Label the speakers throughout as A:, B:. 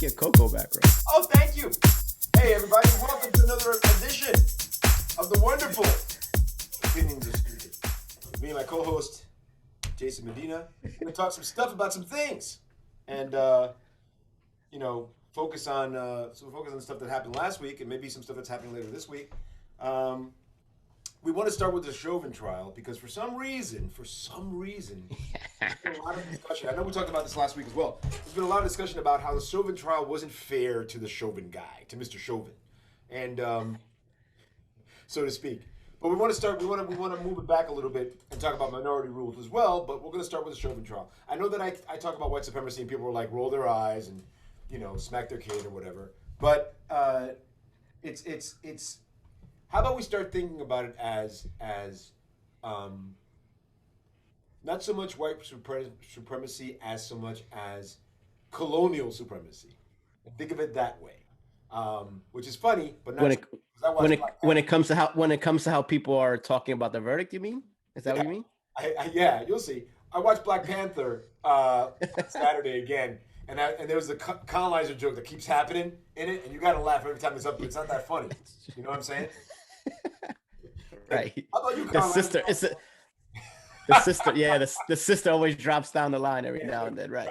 A: your cocoa back, bro.
B: Oh, thank you. Hey, everybody, welcome to another edition of the wonderful Opinions of Stupid. With me and my co-host, Jason Medina. We're going to talk some stuff about some things. And, focus on the stuff that happened last week and maybe some stuff that's happening later this week. We want to start with the Chauvin trial because for some reason, there's been a lot of discussion. I know we talked about this last week as well. There's been a lot of discussion about how the Chauvin trial wasn't fair to the Chauvin guy, to Mr. Chauvin, and so to speak. But we want to start. We want to move it back a little bit and talk about minority rules as well. But we're going to start with the Chauvin trial. I know that I talk about white supremacy and people are like roll their eyes and smack their kid or whatever. But it's how about we start thinking about it as not so much white supremacy as so much as colonial supremacy. And think of it that way, which is funny, but not
A: when it comes to how people are talking about the verdict. You mean? Is that what you mean?
B: Yeah, you'll see. I watched Black Panther Saturday again. And there was the colonizer joke that keeps happening in it, and you got to laugh every time it's up, but it's not that funny. You know what I'm saying?
A: Right.
B: How about you,
A: the sister? Yeah, the sister always drops down the line every now and then, right?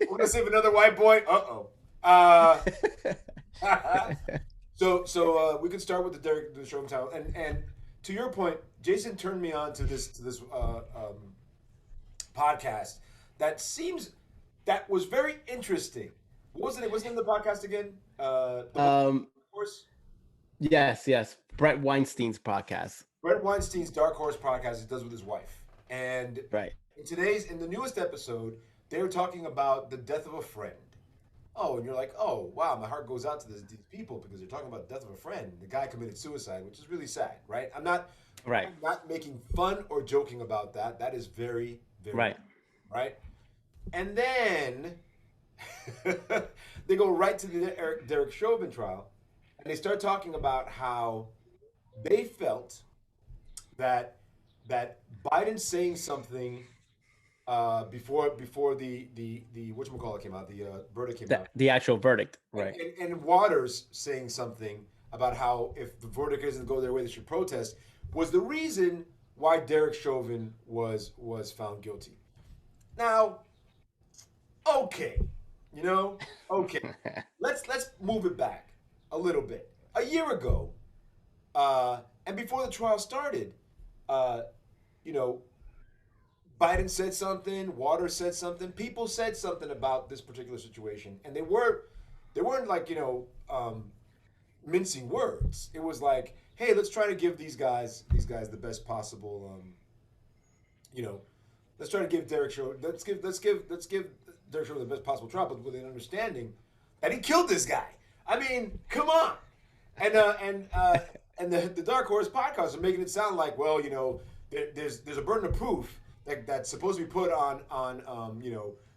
B: We're gonna save another white boy. So we could start with the Chauvin trial, and to your point, Jason turned me on to this podcast that was very interesting. What was it? What's the name of the podcast again? Of course.
A: Yes. Brett Weinstein's podcast.
B: Brett Weinstein's Dark Horse podcast he does with his wife. And
A: right.
B: In the newest episode, they were talking about the death of a friend. Oh, and you're like, oh, wow, my heart goes out to these people because they're talking about the death of a friend. The guy committed suicide, which is really sad, right? I'm not making fun or joking about that. That is very, very right? And then they go right to the Derek Chauvin trial, and they start talking about how they felt that Biden saying something before the whatchamacallit came out, the verdict came out.
A: The actual verdict, right?
B: And Waters saying something about how if the verdict doesn't go their way, they should protest, was the reason why Derek Chauvin was found guilty. Now, okay, let's move it back a little bit. A year ago, and before the trial started, Biden said something, Waters said something, people said something about this particular situation, and they weren't like mincing words. It was like, hey, let's try to give these guys the best possible, let's try to give Derek Chauvin, let's give Derek Chauvin the best possible trial, but with an understanding that he killed this guy. I mean, come on. And the Dark Horse podcast are making it sound like, well, there's a burden of proof that's supposed to be put on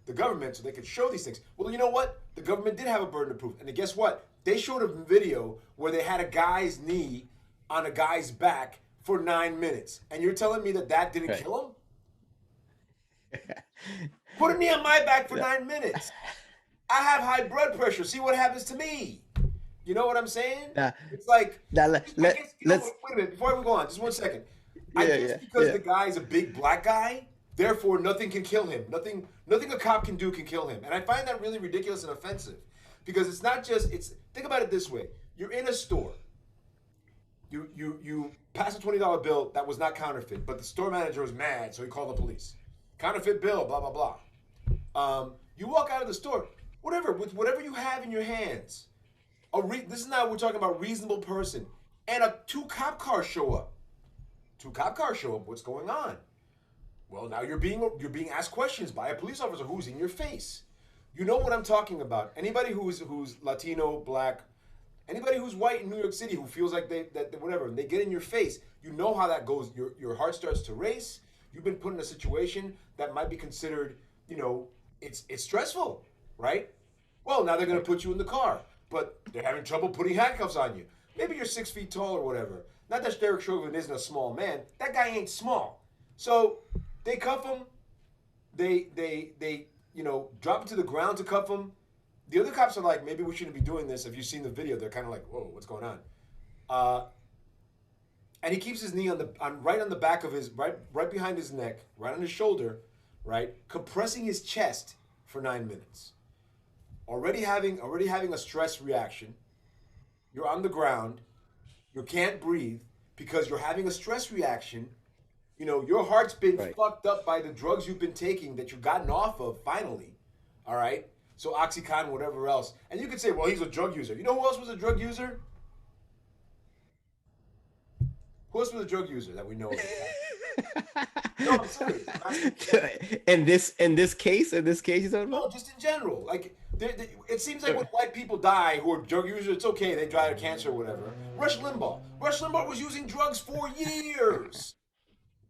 B: the government so they could show these things. Well, you know what? The government did have a burden of proof, and guess what? They showed a video where they had a guy's knee on a guy's back for 9 minutes, and you're telling me that didn't kill him? Put a knee on my back for 9 minutes. I have high blood pressure. See what happens to me. You know what I'm saying? It's like
A: let's
B: wait a minute before we go on. Just 1 second. Because the guy is a big black guy, therefore nothing can kill him. Nothing a cop can do can kill him. And I find that really ridiculous and offensive because it's not just think about it this way. You're in a store. You pass a $20 bill that was not counterfeit, but the store manager was mad, so he called the police. Counterfeit bill, blah, blah, blah. You walk out of the store, with whatever you have in your hands. This is now we're talking about reasonable person. And two cop cars show up. What's going on? Well, now you're being asked questions by a police officer who's in your face. You know what I'm talking about. Anybody who's Latino, black, anybody who's white in New York City who feels like that whatever, and they get in your face, you know how that goes. Your heart starts to race. You've been put in a situation that might be considered, it's stressful, right? Well, now they're going to put you in the car, but they're having trouble putting handcuffs on you. Maybe you're 6 feet tall or whatever. Not that Derek Chauvin isn't a small man. That guy ain't small. So they cuff him. They drop him to the ground to cuff him. The other cops are like, maybe we shouldn't be doing this. If you've seen the video, they're kind of like, whoa, what's going on? Uh, and he keeps his knee right on the back of his right behind his neck, right on his shoulder, right, compressing his chest for 9 minutes. Already having a stress reaction. You're on the ground. You can't breathe because you're having a stress reaction. You know, your heart's been
A: Right.
B: fucked up by the drugs you've been taking that you've gotten off of finally. All right? So Oxycontin, whatever else. And you could say, well, he's a drug user. You know who else was a drug user? Who else was a drug user that we know of? No, I'm serious.
A: In this case, you're talking
B: No,
A: about?
B: just in general. Like, it seems like when white people die who are drug users, it's okay. They die of cancer or whatever. Rush Limbaugh. Rush Limbaugh was using drugs for years.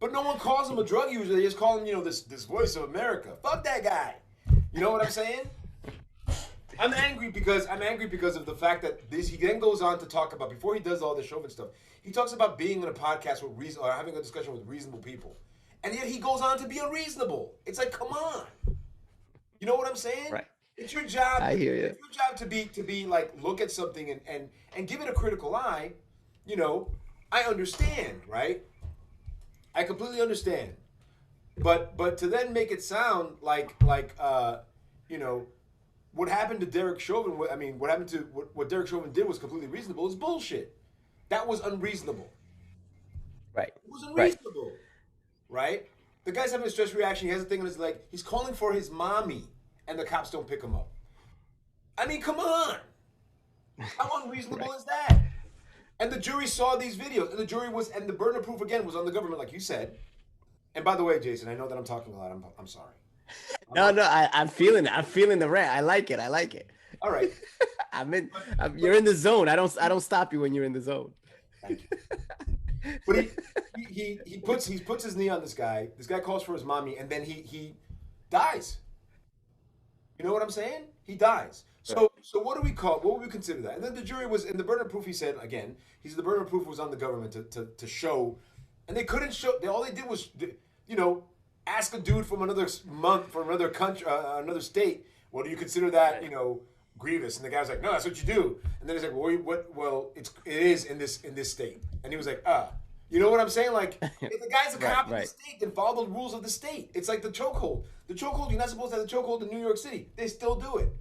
B: But no one calls him a drug user. They just call him, this voice of America. Fuck that guy. You know what I'm saying? I'm angry because of the fact that he then goes on to talk about, before he does all this Chauvin stuff, he talks about being in a podcast or having a discussion with reasonable people. And yet he goes on to be unreasonable. It's like, come on. You know what I'm saying?
A: Right.
B: It's your job.
A: I hear you.
B: It's your job to be like, look at something and give it a critical eye. You know, I understand, right? I completely understand. But to then make it sound like what happened to Derek Chauvin, what Derek Chauvin did was completely reasonable is bullshit. That was unreasonable.
A: Right.
B: It was unreasonable. Right? The guy's having a stress reaction. He has a thing on his leg. He's calling for his mommy, and the cops don't pick him up. I mean, come on. How unreasonable is that? And the jury saw these videos, and the burden of proof again was on the government, like you said. And by the way, Jason, I know that I'm talking a lot. I'm sorry.
A: No, I'm feeling it. I'm feeling the rant. I like it.
B: All right.
A: You're in the zone. I don't stop you when you're in the zone.
B: Thank you. But he puts his knee on this guy. This guy calls for his mommy, and then he dies. You know what I'm saying? He dies. So what would we consider that? And then the jury was, in the burden of proof, he said, again, the burden of proof was on the government to show, and they couldn't show, all they did was, ask a dude from another country, another state, well, do you consider that, grievous? And the guy was like, no, that's what you do. And then he's like, well, it is in this state. And he was like, you know what I'm saying? Like, if the guy's a cop in the state, then follow the rules of the state. It's like the chokehold. The chokehold, you're not supposed to have the chokehold in New York City. They still do it.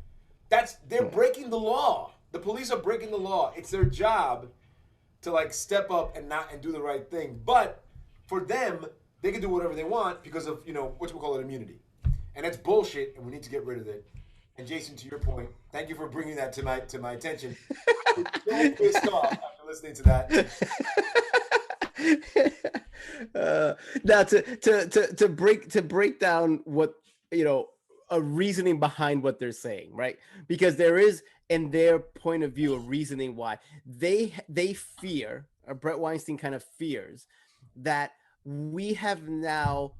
B: They're breaking the law. The police are breaking the law. It's their job to like step up and do the right thing. But for them, they can do whatever they want because of, immunity. And that's bullshit, and we need to get rid of it. And Jason, to your point, thank you for bringing that to my attention. I'm so pissed off after listening to that.
A: Now to break down what a reasoning behind what they're saying, right? Because there is, in their point of view, a reasoning why they fear, or Brett Weinstein kind of fears, that we have now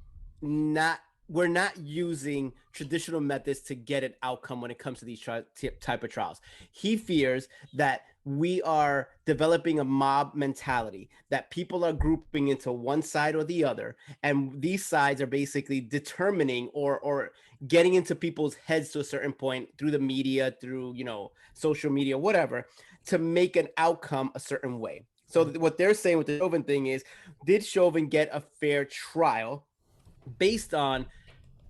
A: we're not using traditional methods to get an outcome when it comes to these type of trials. He fears that we are developing a mob mentality, that people are grouping into one side or the other, and these sides are basically determining or getting into people's heads to a certain point through the media, through social media, whatever, to make an outcome a certain way. So what they're saying with the Chauvin thing is, did Chauvin get a fair trial based on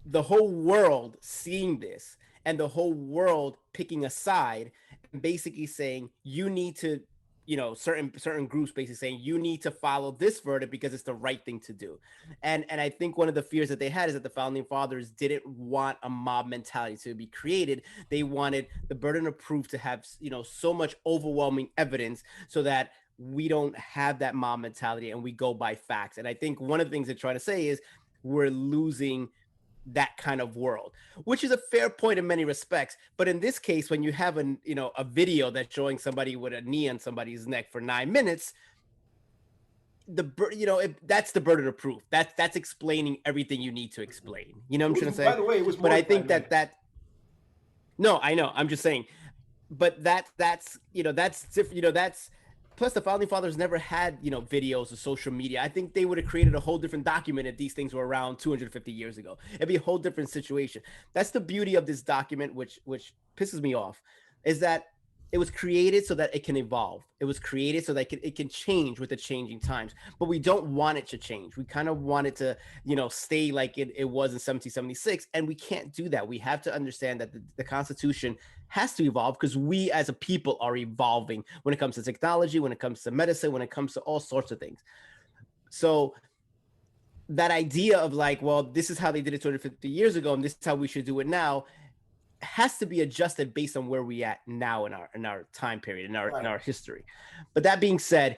A: the whole world seeing this and the whole world picking a side and basically saying you need to, certain groups basically saying you need to follow this verdict because it's the right thing to do. And I think one of the fears that they had is that the founding fathers didn't want a mob mentality to be created. They wanted the burden of proof to have, so much overwhelming evidence so that we don't have that mob mentality and we go by facts. And I think one of the things they're trying to say is we're losing that kind of world, which is a fair point in many respects. But in this case, when you have a video that's showing somebody with a knee on somebody's neck for 9 minutes, that's the burden of proof. That's explaining everything you need to explain. You know what I'm trying to say?
B: By the way, it was more.
A: But I think no, I know. I'm just saying. But that's plus the founding fathers never had, you know, videos or social media. I think they would have created a whole different document if these things were around 250 years ago. It'd be a whole different situation. That's the beauty of this document, which pisses me off, is that it was created so that it can evolve. It was created so that it can change with the changing times. But we don't want it to change. We kind of want it to, you know, stay like it was in 1776. And we can't do that. We have to understand that the Constitution has to evolve because we as a people are evolving when it comes to technology, when it comes to medicine, when it comes to all sorts of things. So that idea of like, well, this is how they did it 250 years ago, and this is how we should do it now, has to be adjusted based on where we at now in our time period, in our history. But that being said,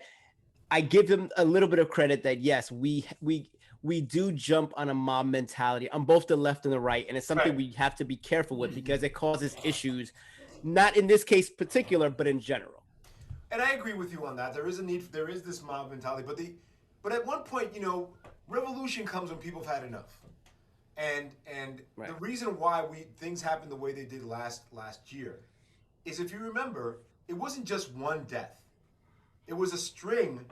A: I give them a little bit of credit that yes, we do jump on a mob mentality on both the left and the right, and it's something we have to be careful with because it causes issues, not in this case particular, but in general.
B: And I agree with you on that. There is a need. There is this mob mentality, but at one point, you know, revolution comes when people have had enough. And the reason why things happened the way they did last year is, if you remember, it wasn't just one death. It was a string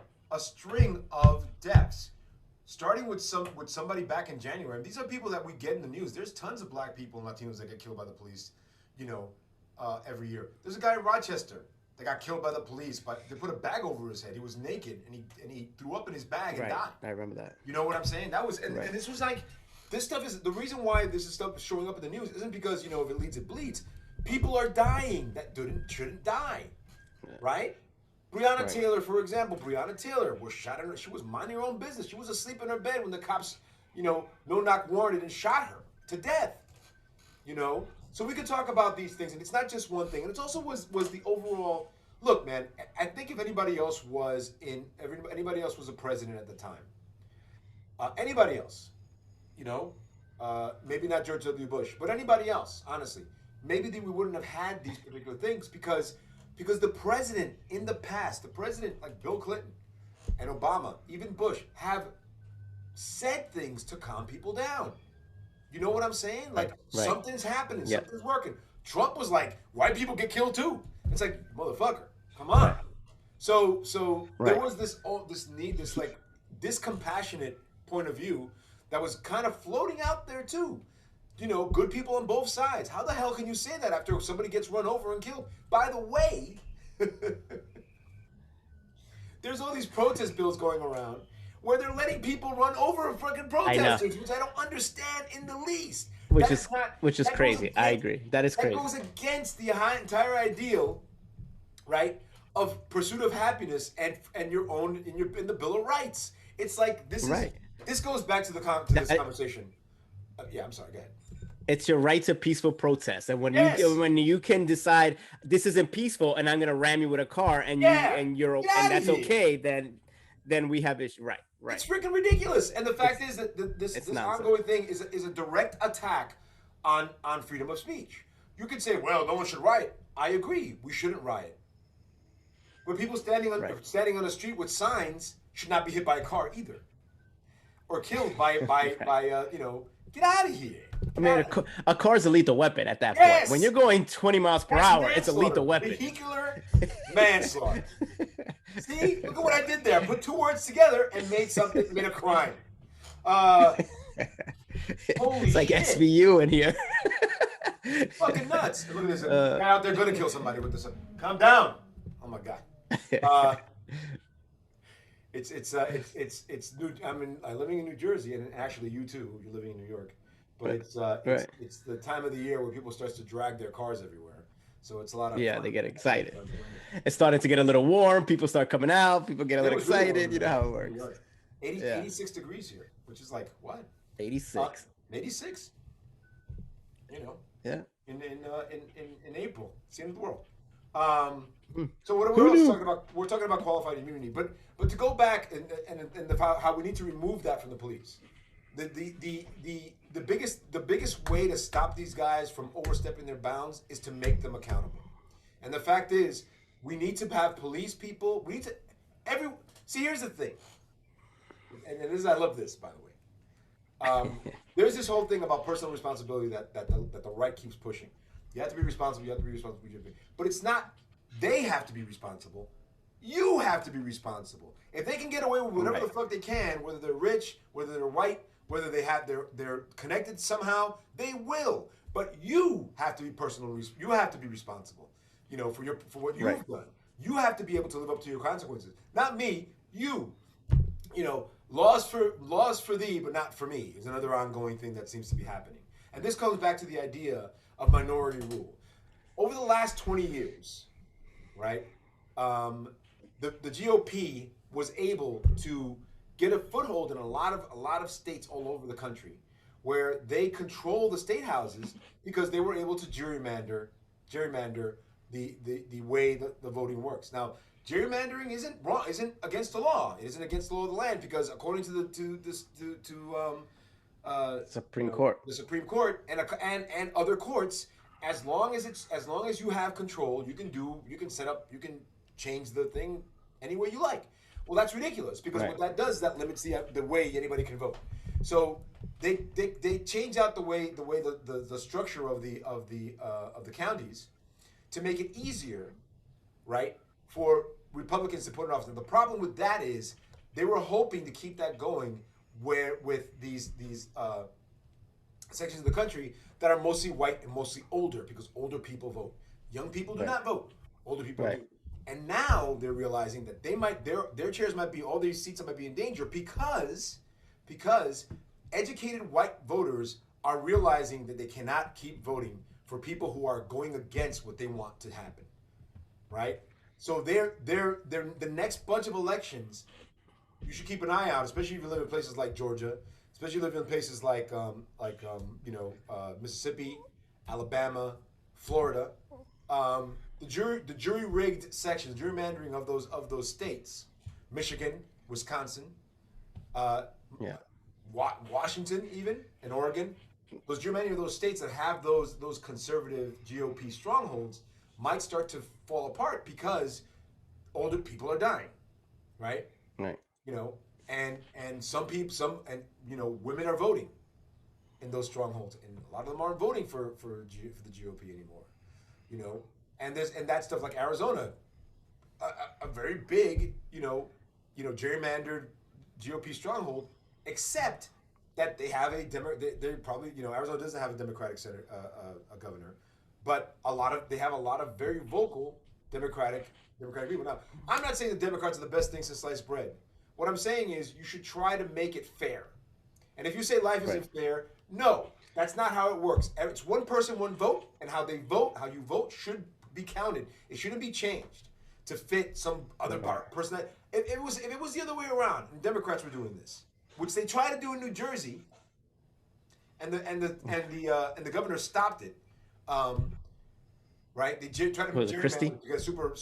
B: of deaths, starting with somebody back in January. These are people that we get in the news. There's tons of black people and Latinos that get killed by the police, you know, every year. There's a guy in Rochester that got killed by the police, but they put a bag over his head. He was naked and he threw up in his bag and died.
A: I remember that.
B: You know what I'm saying? That was and this was like. This stuff is the reason why this is stuff showing up in the news isn't because, you know, if it leads, it bleeds. People are dying that shouldn't die, right? Breonna Taylor, for example. Breonna Taylor was shot in her. She was minding her own business. She was asleep in her bed when the cops, you know, no-knock warranted and shot her to death. You know, so we could talk about these things, and it's not just one thing. And it also was the overall look, man. I think if anybody else was a president at the time, anybody else. You know, maybe not George W. Bush, but anybody else, honestly, maybe we wouldn't have had these particular things because the president in the past, the president like Bill Clinton and Obama, even Bush, have said things to calm people down. You know what I'm saying? Like something's happening, something's working. Trump was like, white people get killed too. It's like, motherfucker, come on. So there was this need, this like discompassionate point of view that was kind of floating out there too. You know, good people on both sides. How the hell can you say that after somebody gets run over and killed? By the way, there's all these protest bills going around where they're letting people run over freaking protesters, which I don't understand in the least.
A: Which is crazy. I agree. That is crazy.
B: That goes against the entire ideal, right, of pursuit of happiness and your own in the Bill of Rights. It's like this is. This goes back to this conversation. Yeah, I'm sorry. Go ahead.
A: It's your right to peaceful protest, and when you can decide this isn't peaceful, and I'm going to ram you with a car, and you're and that's okay, then we have issue. Right.
B: It's freaking ridiculous. And the fact is that this ongoing thing is a direct attack on freedom of speech. You could say, well, no one should riot. I agree. We shouldn't riot. But people standing on the street with signs should not be hit by a car either. Or killed by you know, get out of here.
A: I mean, a car's a lethal weapon at that point. When you're going 20 miles per hour, it's a lethal weapon.
B: Vehicular manslaughter. See, look at what I did there. Put two words together and made a crime. Holy
A: it's like
B: shit.
A: SVU in here.
B: Fucking nuts. Look at this. Guy out there gonna kill somebody with this. Calm down. Oh my god. It's new. I'm living in New Jersey, and actually you too. You're living in New York, but it's the time of the year where people starts to drag their cars everywhere. So it's a lot of fun.
A: They get excited. It's starting to get a little warm. People start coming out. People get a little excited. Really you know how it works.
B: 86 degrees here, which is like what?
A: 86.
B: 86. You know.
A: Yeah.
B: In April, it's the end of the world. So what are we else talking about? We're talking about qualified immunity, but to go back and how we need to remove that from the police. The biggest way to stop these guys from overstepping their bounds is to make them accountable. And the fact is, we need to have police people. We need to see. Here's the thing, and I love this, by the way. There's this whole thing about personal responsibility that the right keeps pushing. You have to be responsible. You have to be responsible. But it's not. They have to be responsible. You have to be responsible. If they can get away with whatever the
A: Right.
B: fuck they can, whether they're rich, whether they're white, whether they're connected somehow, they will. But you have to be you have to be responsible. For what
A: Right.
B: you've done. You have to be able to live up to your consequences. Not me, you. Laws for thee, but not for me is another ongoing thing that seems to be happening. And this comes back to the idea of minority rule. Over the last 20 years, right? Um, the GOP was able to get a foothold in a lot of states all over the country, where they control the state houses because they were able to gerrymander the way that the voting works. Now, gerrymandering isn't wrong, isn't against the law. It isn't against the law of the land because according to
A: Supreme Court.
B: the Supreme Court and other courts, as long as you have control, you can change the thing any way you like. Well, that's ridiculous because
A: Right.
B: what that does is that limits the way anybody can vote. So they change out the structure of the counties to make it easier, right, for Republicans to put it off. The problem with that is they were hoping to keep that going where with these sections of the country that are mostly white and mostly older because older people vote. Young people do
A: Right.
B: not vote. Older people
A: Right.
B: do. And now they're realizing that their chairs might be all these seats might be in danger because educated white voters are realizing that they cannot keep voting for people who are going against what they want to happen, right? So they're the next bunch of elections you should keep an eye out, especially if you live in places like Georgia, especially if you live in places like Mississippi, Alabama, Florida. The jury rigged sections, gerrymandering of those states, Michigan, Wisconsin, uh,
A: Yeah.
B: Washington, even and Oregon. Those gerrymandering of those states that have those conservative GOP strongholds might start to fall apart because older people are dying, right?
A: Right.
B: you know, and women are voting in those strongholds, and a lot of them aren't voting for the GOP anymore, you know, and that stuff like Arizona, a very big, gerrymandered GOP stronghold, except that they have they're probably, Arizona doesn't have a Democratic a governor, but they have a lot of very vocal Democratic people. Now, I'm not saying the Democrats are the best thing since sliced bread. What I'm saying is you should try to make it fair. And if you say life
A: Right.
B: isn't fair, no, that's not how it works. It's one person, one vote, and how you vote should be counted. It shouldn't be changed to fit some other person. If it was the other way around, and Democrats were doing this, which they try to do in New Jersey, and the governor stopped it. Right? They tried to
A: Was it
B: gerrymander
A: Christie?
B: to get a super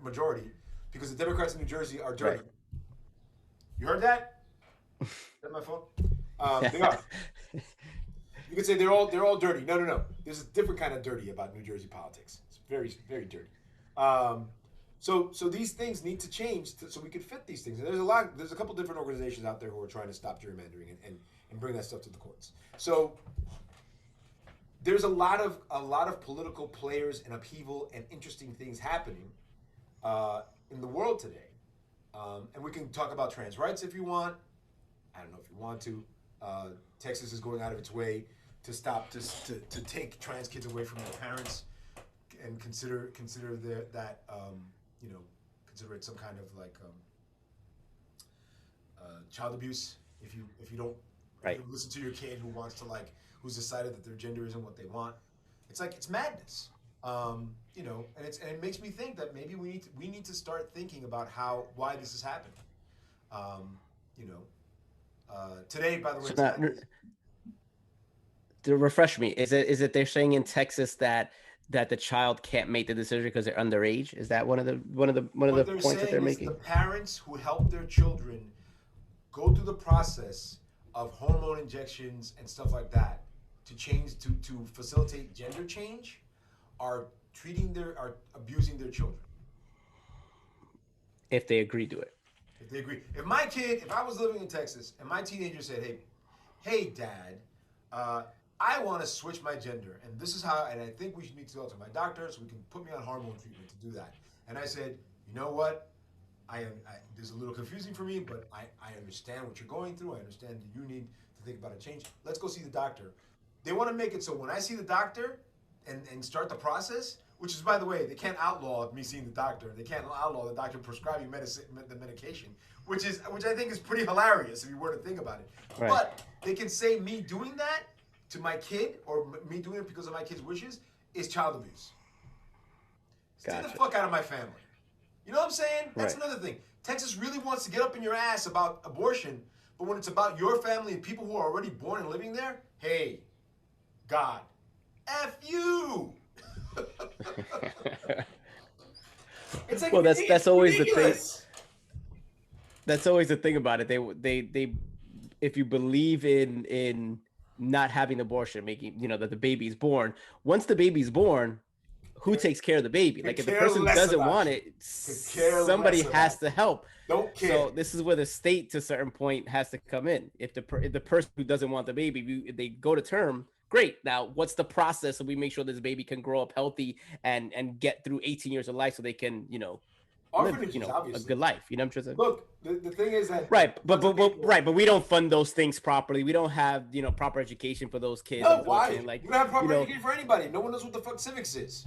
B: majority because the Democrats in New Jersey are dirty.
A: Right.
B: You heard that? Is that my phone? They are. You could say they're all dirty. No. There's a different kind of dirty about New Jersey politics. It's very very dirty. So these things need to change so we can fit these things. And there's a couple different organizations out there who are trying to stop gerrymandering and bring that stuff to the courts. So there's a lot of political players and upheaval and interesting things happening in the world today. And we can talk about trans rights if you want. I don't know if you want to. Texas is going out of its way to stop to take trans kids away from their parents and consider consider it some kind of like child abuse if you don't
A: Right.
B: if you listen to your kid who's decided that their gender isn't what they want. It's like it's madness. And it makes me think that maybe we need to start thinking about why this is happening. Today, by the way,
A: So now, to refresh me, is it they're saying in Texas that the child can't make the decision because they're underage? Is that one of the
B: what they're
A: points that
B: saying
A: they're
B: is the
A: making?
B: parents who help their children go through the process of hormone injections and stuff like that to facilitate gender change are abusing their children.
A: If they agree to it.
B: If they agree. If I was living in Texas and my teenager said, hey, Dad, I want to switch my gender, and this is how, and I think we need to go to my doctor so we can put me on hormone treatment to do that. And I said, you know what? there's a little confusing for me, but I understand what you're going through. I understand that you need to think about a change. Let's go see the doctor. They want to make it so when I see the doctor and start the process, which is, by the way, they can't outlaw me seeing the doctor. They can't outlaw the doctor prescribing the medication, which I think is pretty hilarious if you were to think about it.
A: Right.
B: But they can say me doing that to my kid or me doing it because of my kid's wishes is child abuse. Stay the fuck out of my family. You know what I'm saying? That's another thing. Texas really wants to get up in your ass about abortion, but when it's about your family and people who are already born and living there, hey, God, F you. It's like,
A: well, that's always
B: ridiculous.
A: the thing. That's always the thing about it. They if you believe in not having abortion, making that the baby's born. Once the baby's born, who takes care of the baby? Like if the person doesn't want it, somebody has to help.
B: Don't care.
A: So this is where the state, to a certain point, has to come in. If the person who doesn't want the baby, they go to term. Great. Now, what's the process so we make sure this baby can grow up healthy and get through 18 years of life so they can live a good life? You know what I'm trying to say?
B: Look, the thing is that
A: but we don't fund those things properly. We don't have proper education for those kids.
B: No, why?
A: Like
B: you don't have proper education for anybody. No one knows what the fuck civics is.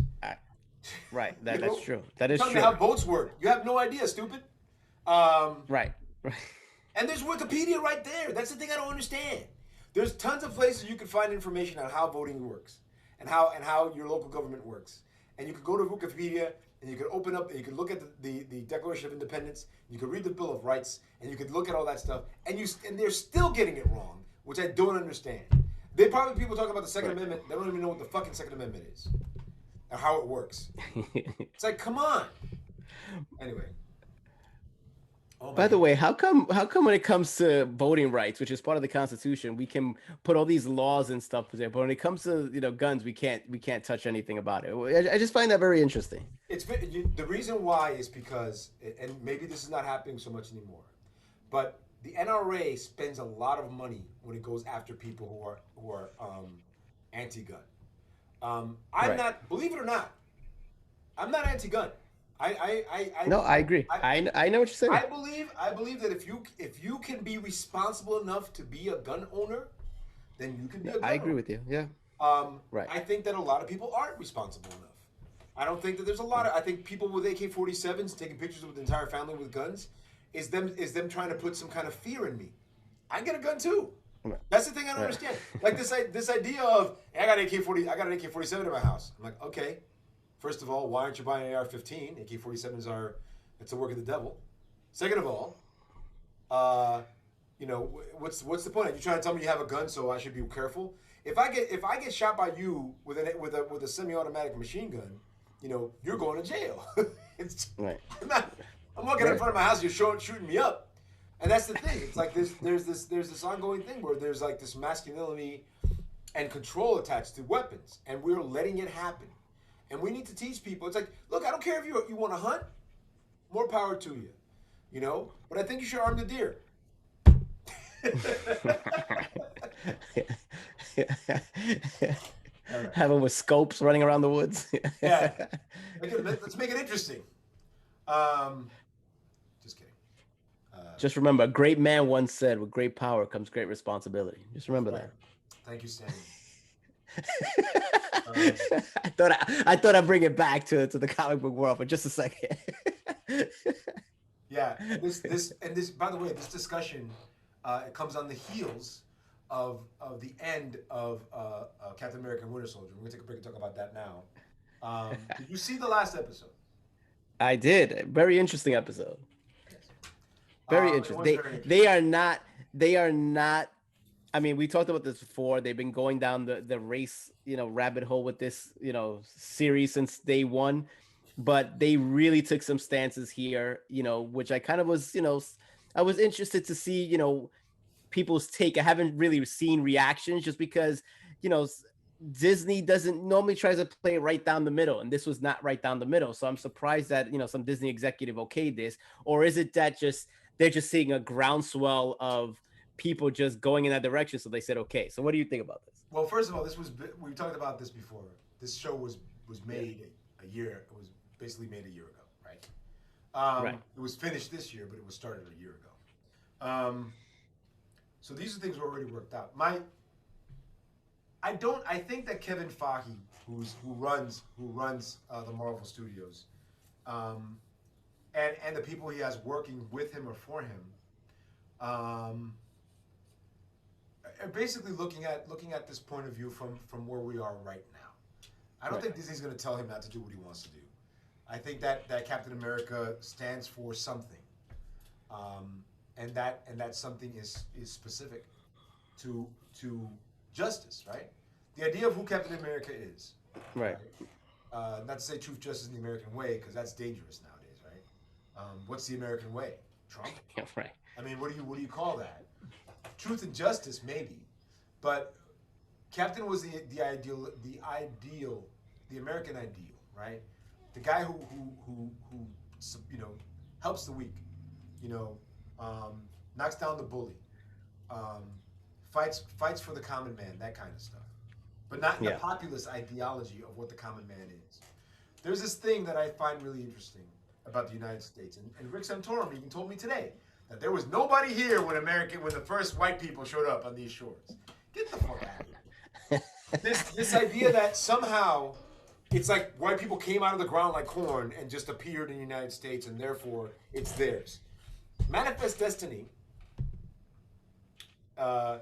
A: Right. That's true. That is
B: true. Tell me how votes work. You have no idea, stupid.
A: Right.
B: And there's Wikipedia right there. That's the thing I don't understand. There's tons of places you can find information on how voting works and how your local government works. And you could go to Wikipedia and you could open up and you could look at the Declaration of Independence. You could read the Bill of Rights and you could look at all that stuff. And they're still getting it wrong, which I don't understand. People talking about the Second Amendment. They don't even know what the fucking Second Amendment is or how it works. It's like, come on. Anyway.
A: By the way, how come when it comes to voting rights, which is part of the Constitution, we can put all these laws and stuff there, but when it comes to guns, we can't touch anything about it. I just find that very interesting.
B: The reason why is because, and maybe this is not happening so much anymore, but the NRA spends a lot of money when it goes after people who are anti-gun. I'm not, believe it or not, I'm not anti-gun.
A: I agree. I know what you're saying.
B: I believe that if you can be responsible enough to be a gun owner, then you can be a gun owner.
A: I agree with you. Yeah.
B: Right. I think that a lot of people aren't responsible enough. I don't think that there's a lot of. I think people with AK-47s taking pictures with the entire family with guns is them trying to put some kind of fear in me. I get a gun too. That's the thing I don't understand. Like this idea of, hey, I got an AK-47 in my house. I'm like, okay. First of all, why aren't you buying an AR-15? AK-47s it's a work of the devil. Second of all, what's the point? Are you trying to tell me you have a gun, so I should be careful? If I get shot by you with a semi-automatic machine gun, you're going to jail. I'm walking in front of my house, you're shooting me up, and that's the thing. It's like there's this ongoing thing where there's like this masculinity and control attached to weapons, and we're letting it happen. And we need to teach people. It's like, look, I don't care if you want to hunt. More power to you. But I think you should arm the deer.
A: Have them with scopes running around the woods.
B: Yeah. Let's make it interesting. Just kidding.
A: Just remember, a great man once said, with great power comes great responsibility. Just remember that.
B: Thank you, Stanley.
A: I thought I'd bring it back to the comic book world for just a second.
B: Yeah, this by the way, this discussion it comes on the heels of the end of Captain America and Winter Soldier. We're gonna take a break and talk about that now. Did you see the last episode?
A: I did. Very interesting episode.
B: Yes.
A: Very interesting. They are not. I mean, we talked about this before. They've been going down the race, rabbit hole with this, series since day one, but they really took some stances here, which I kind of was, I was interested to see, people's take. I haven't really seen reactions just because, Disney doesn't normally tries to play right down the middle, and this was not right down the middle. So I'm surprised that, some Disney executive okayed this, or is it that they're just seeing a groundswell of people just going in that direction, so they said okay. So what do you think about this?
B: Well, first of all, we talked about this before. This show was made a year. It was basically made a year ago, right?
A: Right.
B: It was finished this year, but it was started a year ago. So these are things were already worked out. I don't. I think that Kevin Feige, who runs the Marvel Studios, um, and the people he has working with him or for him, um, are basically looking at this point of view from where we are right now. I don't
A: Right.
B: think Disney's going to tell him not to do what he wants to do. I think that Captain America stands for something, and that something is specific to justice, right? The idea of who Captain America is,
A: Right.
B: right? Not to say truth, justice, and the American way, because that's dangerous nowadays, right? What's the American way? Trump?
A: Yeah. Right.
B: I mean, what do you call that? Truth and justice, maybe, but Captain was the American ideal, right? The guy who helps the weak, you know, knocks down the bully, um, fights for the common man, that kind of stuff, but not in the
A: Yeah.
B: populist ideology of what the common man is. There's this thing that I find really interesting about the United States, and Rick Santorum even told me today that there was nobody here when the first white people showed up on these shores. Get the fuck out of here. This idea that somehow it's like white people came out of the ground like corn and just appeared in the United States and therefore it's theirs. Manifest Destiny uh,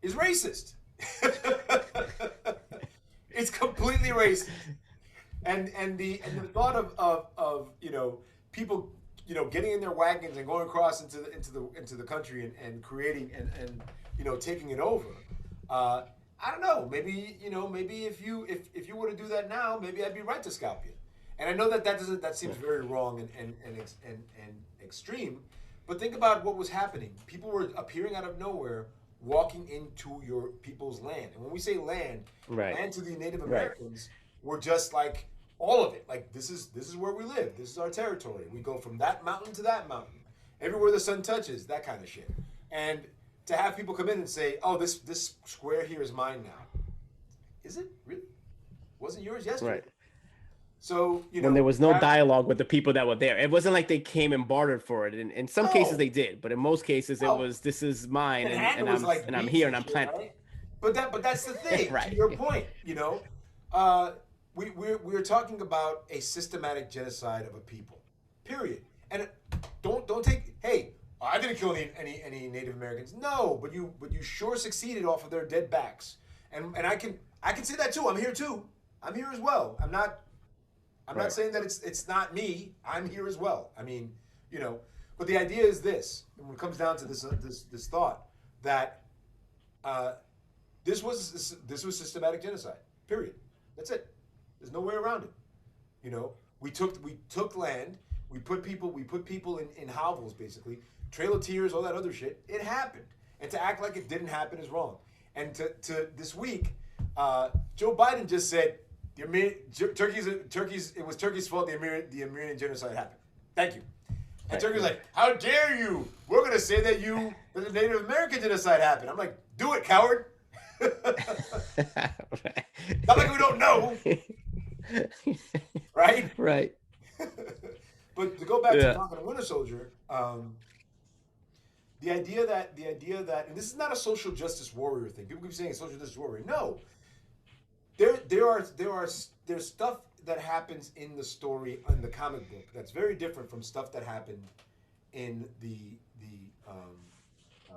B: is racist. It's completely racist. And the thought of people getting in their wagons and going across into the country and creating and taking it over. I don't know. Maybe if you were to do that now, maybe I'd be right to scalp you. And I know that seems very wrong and extreme. But think about what was happening. People were appearing out of nowhere, walking into your people's land. And when we say land,
A: Right.
B: land to the Native
A: Right.
B: Americans were just like all of it. Like this is where we live. This is our territory. We go from that mountain to that mountain. Everywhere the sun touches, that kind of shit. And to have people come in and say, "Oh, this square here is mine now." Is it really? Wasn't yours yesterday?
A: Right.
B: So
A: When there was no
B: that-
A: dialogue with the people that were there, it wasn't like they came and bartered for it. In some cases
B: No.
A: they did, but in most cases it
B: No.
A: was, "This is mine,
B: Manhattan was like
A: I'm
B: beach
A: here and I'm
B: shit,
A: planting."
B: right? But that's the thing.
A: Right.
B: To your point, we're talking about a systematic genocide of a people. Period. And don't take. Hey, I didn't kill any Native Americans. No, but you sure succeeded off of their dead backs. And I can say that too. I'm here too. I'm here as well. I'm not
A: Right.
B: saying that it's not me. I'm here as well. I mean, but the idea is this. When it comes down to this thought that this was systematic genocide. Period. That's it. There's no way around it. We took land. We put people in hovels, basically. Trail of Tears, all that other shit. It happened, and to act like it didn't happen is wrong. And to this week, Joe Biden just said it was Turkey's fault the Armenian genocide happened. Thank you. And
A: Right.
B: Turkey's like, how dare you? We're gonna say that the Native American genocide happened. I'm like, do it, coward.
A: Right.
B: Not like we don't know, right?
A: Right.
B: But to go back
A: Yeah.
B: to Falcon and Winter Soldier, the idea that, and this is not a social justice warrior thing. People keep saying social justice warrior. No, there's stuff that happens in the story in the comic book that's very different from stuff that happened in the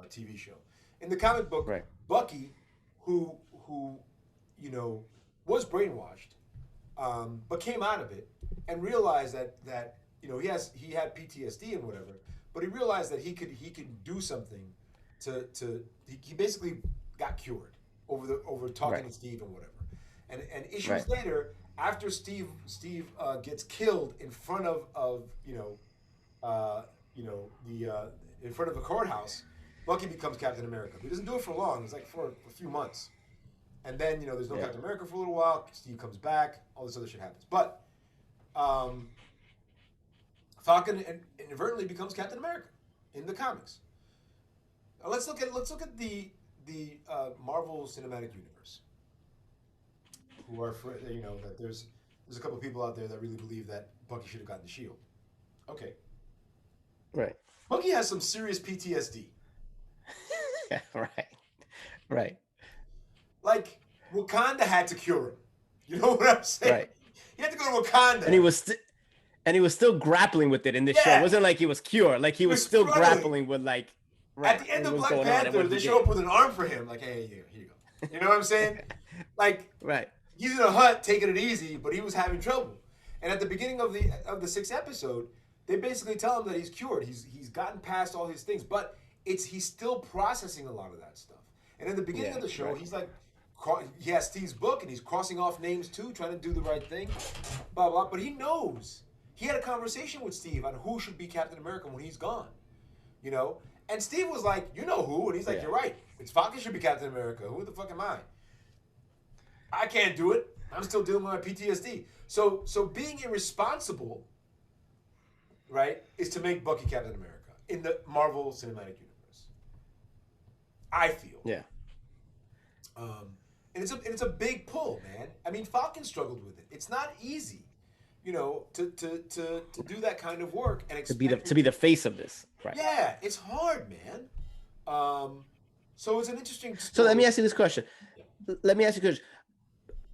B: TV show. In the comic book,
A: Right.
B: Bucky, who was brainwashed, but came out of it and realized that he had PTSD and whatever, but he realized that he could do something he basically got cured over talking
A: Right.
B: to Steve and whatever, and issues
A: Right.
B: later after Steve gets killed in front of in front of the courthouse, Bucky becomes Captain America. He doesn't do it for long. It's like for a few months. And then, there's no
A: Yeah.
B: Captain America for a little while. Steve comes back. All this other shit happens. But Falcon inadvertently becomes Captain America in the comics. Let's look at the Marvel Cinematic Universe. Who are that there's a couple of people out there that really believe that Bucky should have gotten the shield. Okay.
A: Right.
B: Bucky has some serious PTSD.
A: Yeah, right. Right.
B: Like, Wakanda had to cure him. You know what I'm saying?
A: Right.
B: He had to go to
A: And he
B: Wakanda.
A: was and he was still grappling with it in this show. It
B: Yeah,
A: wasn't like he was cured. Like
B: he
A: he was
B: was
A: still
B: struggling.
A: grappling with like
B: At
A: right,
B: the end of
A: what's
B: Black
A: going on and
B: Panther,
A: what
B: they
A: he
B: show
A: did.
B: up with an arm for him. Like, hey, here you go. You know what I'm saying? Like,
A: Right.
B: he's in a hut taking it easy, but he was having trouble. And at the beginning of the sixth episode, they basically tell him that he's cured. He's gotten past all his things, but he's still processing a lot of that stuff. And in the beginning of the show, he's like, he has Steve's book and he's crossing off names too, trying to do the right thing, blah blah. But he knows he had a conversation with Steve on who should be Captain America when he's gone. You know, and Steve was like, you know who, and he's like, you're right. It's Falcon should be Captain America. Who the fuck am I? I can't do it. I'm still dealing with my PTSD. So being irresponsible, right, is to make Bucky Captain America in the Marvel Cinematic Universe. I feel.
A: Yeah.
B: And it's a big pull, man. I mean, Falcon struggled with it. It's not easy, you know, to do that kind of work and expect
A: To be the face of this. Right.
B: Yeah, it's hard, man. So it's an interesting story.
A: So let me ask you this question. Let me ask you a question.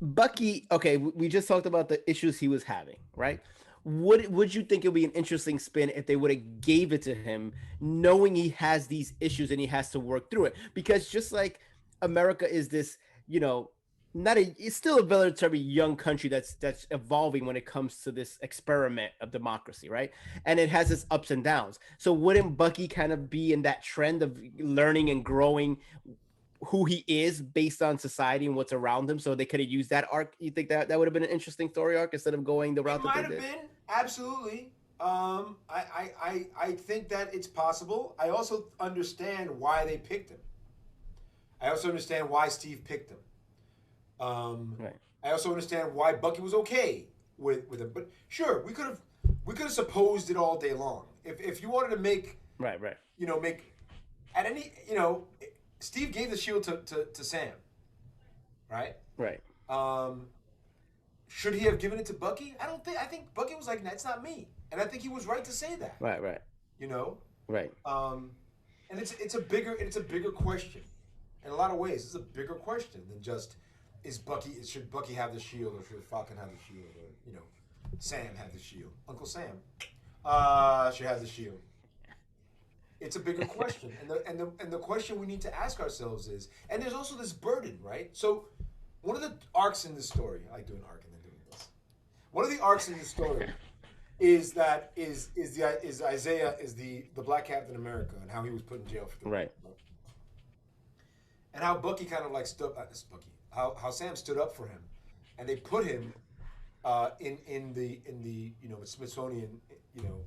A: Bucky, okay, we just talked about the issues he was having, right? Would you think it would be an interesting spin if they would have gave it to him, knowing he has these issues and he has to work through it? Because just like America is this, you know, it's still a relatively young country that's evolving when it comes to this experiment of democracy, right? And it has its ups and downs. So wouldn't Bucky kind of be in that trend of learning and growing who he is based on society and what's around him? So they could have used that arc. You think that would have been an interesting story arc instead of going the route that they did?
B: It might have been, absolutely. I think that it's possible. I also understand why they picked him. I also understand why Steve picked him.
A: Right.
B: I also understand why Bucky was okay with him. But sure, we could have supposed it all day long. If you wanted to make
A: right,
B: you know, make at any, you know, Steve gave the shield to Sam, right?
A: Right.
B: Should he have given it to Bucky? I think Bucky was like, that's not me, and I think he was right to say that.
A: Right.
B: You know.
A: Right.
B: And it's a bigger question. In a lot of ways, it's a bigger question than just should Bucky have the shield or should Falcon have the shield or, you know, Sam have the shield. Uncle Sam should have the shield. It's a bigger question, and the question we need to ask ourselves is, and there's also this burden, right? So one of the arcs in this story, I like doing arc and then doing this. One of the arcs in the story is Isaiah is the Black Captain America and how he was put in jail for 3
A: Right.
B: months. And how Bucky kind of like how Sam stood up for him, and they put him in the you know, Smithsonian, you know.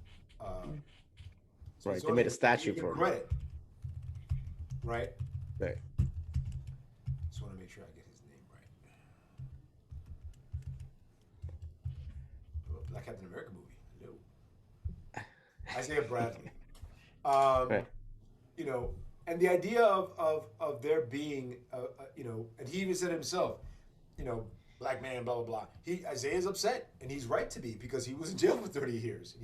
A: Right. They made a statue for him.
B: Credit. Right.
A: Right.
B: Just want to make sure I get his name right. Black Captain America movie. No. Isaiah Bradley.
A: Right.
B: You know, and the idea of there being, you know, and he even said himself, you know, black man, blah, blah, blah. Isaiah's upset, and he's right to be, because he was in jail for 30 years.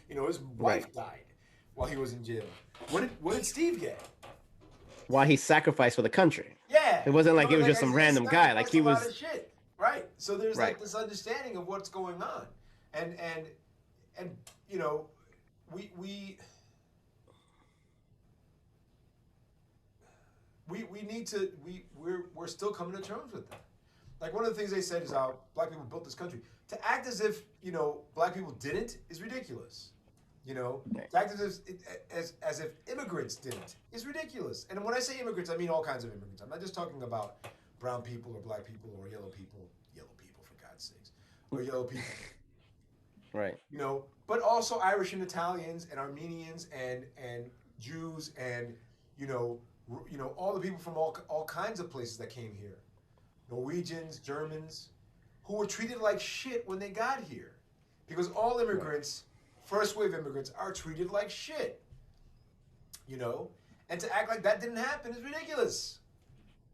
B: You know, his wife died while he was in jail. What did Steve get?
A: Why he sacrificed for the country.
B: Yeah.
A: It wasn't like he was
B: like
A: just some random guy. Like he was.
B: A lot of shit. Right. So there's
A: Right.
B: like this understanding of what's going on, and you know, we need to we're still coming to terms with that. Like, one of the things they said is how black people built this country. To act as if, you know, black people didn't is ridiculous. You know, to act as if immigrants didn't is ridiculous. And when I say immigrants, I mean all kinds of immigrants. I'm not just talking about brown people or black people or yellow people for God's sakes, or yellow people.
A: Right.
B: You know, but also Irish and Italians and Armenians and Jews and you know all the people from all kinds of places that came here, Norwegians, Germans, who were treated like shit when they got here, because all immigrants. First wave immigrants are treated like shit, you know, and to act like that didn't happen is ridiculous.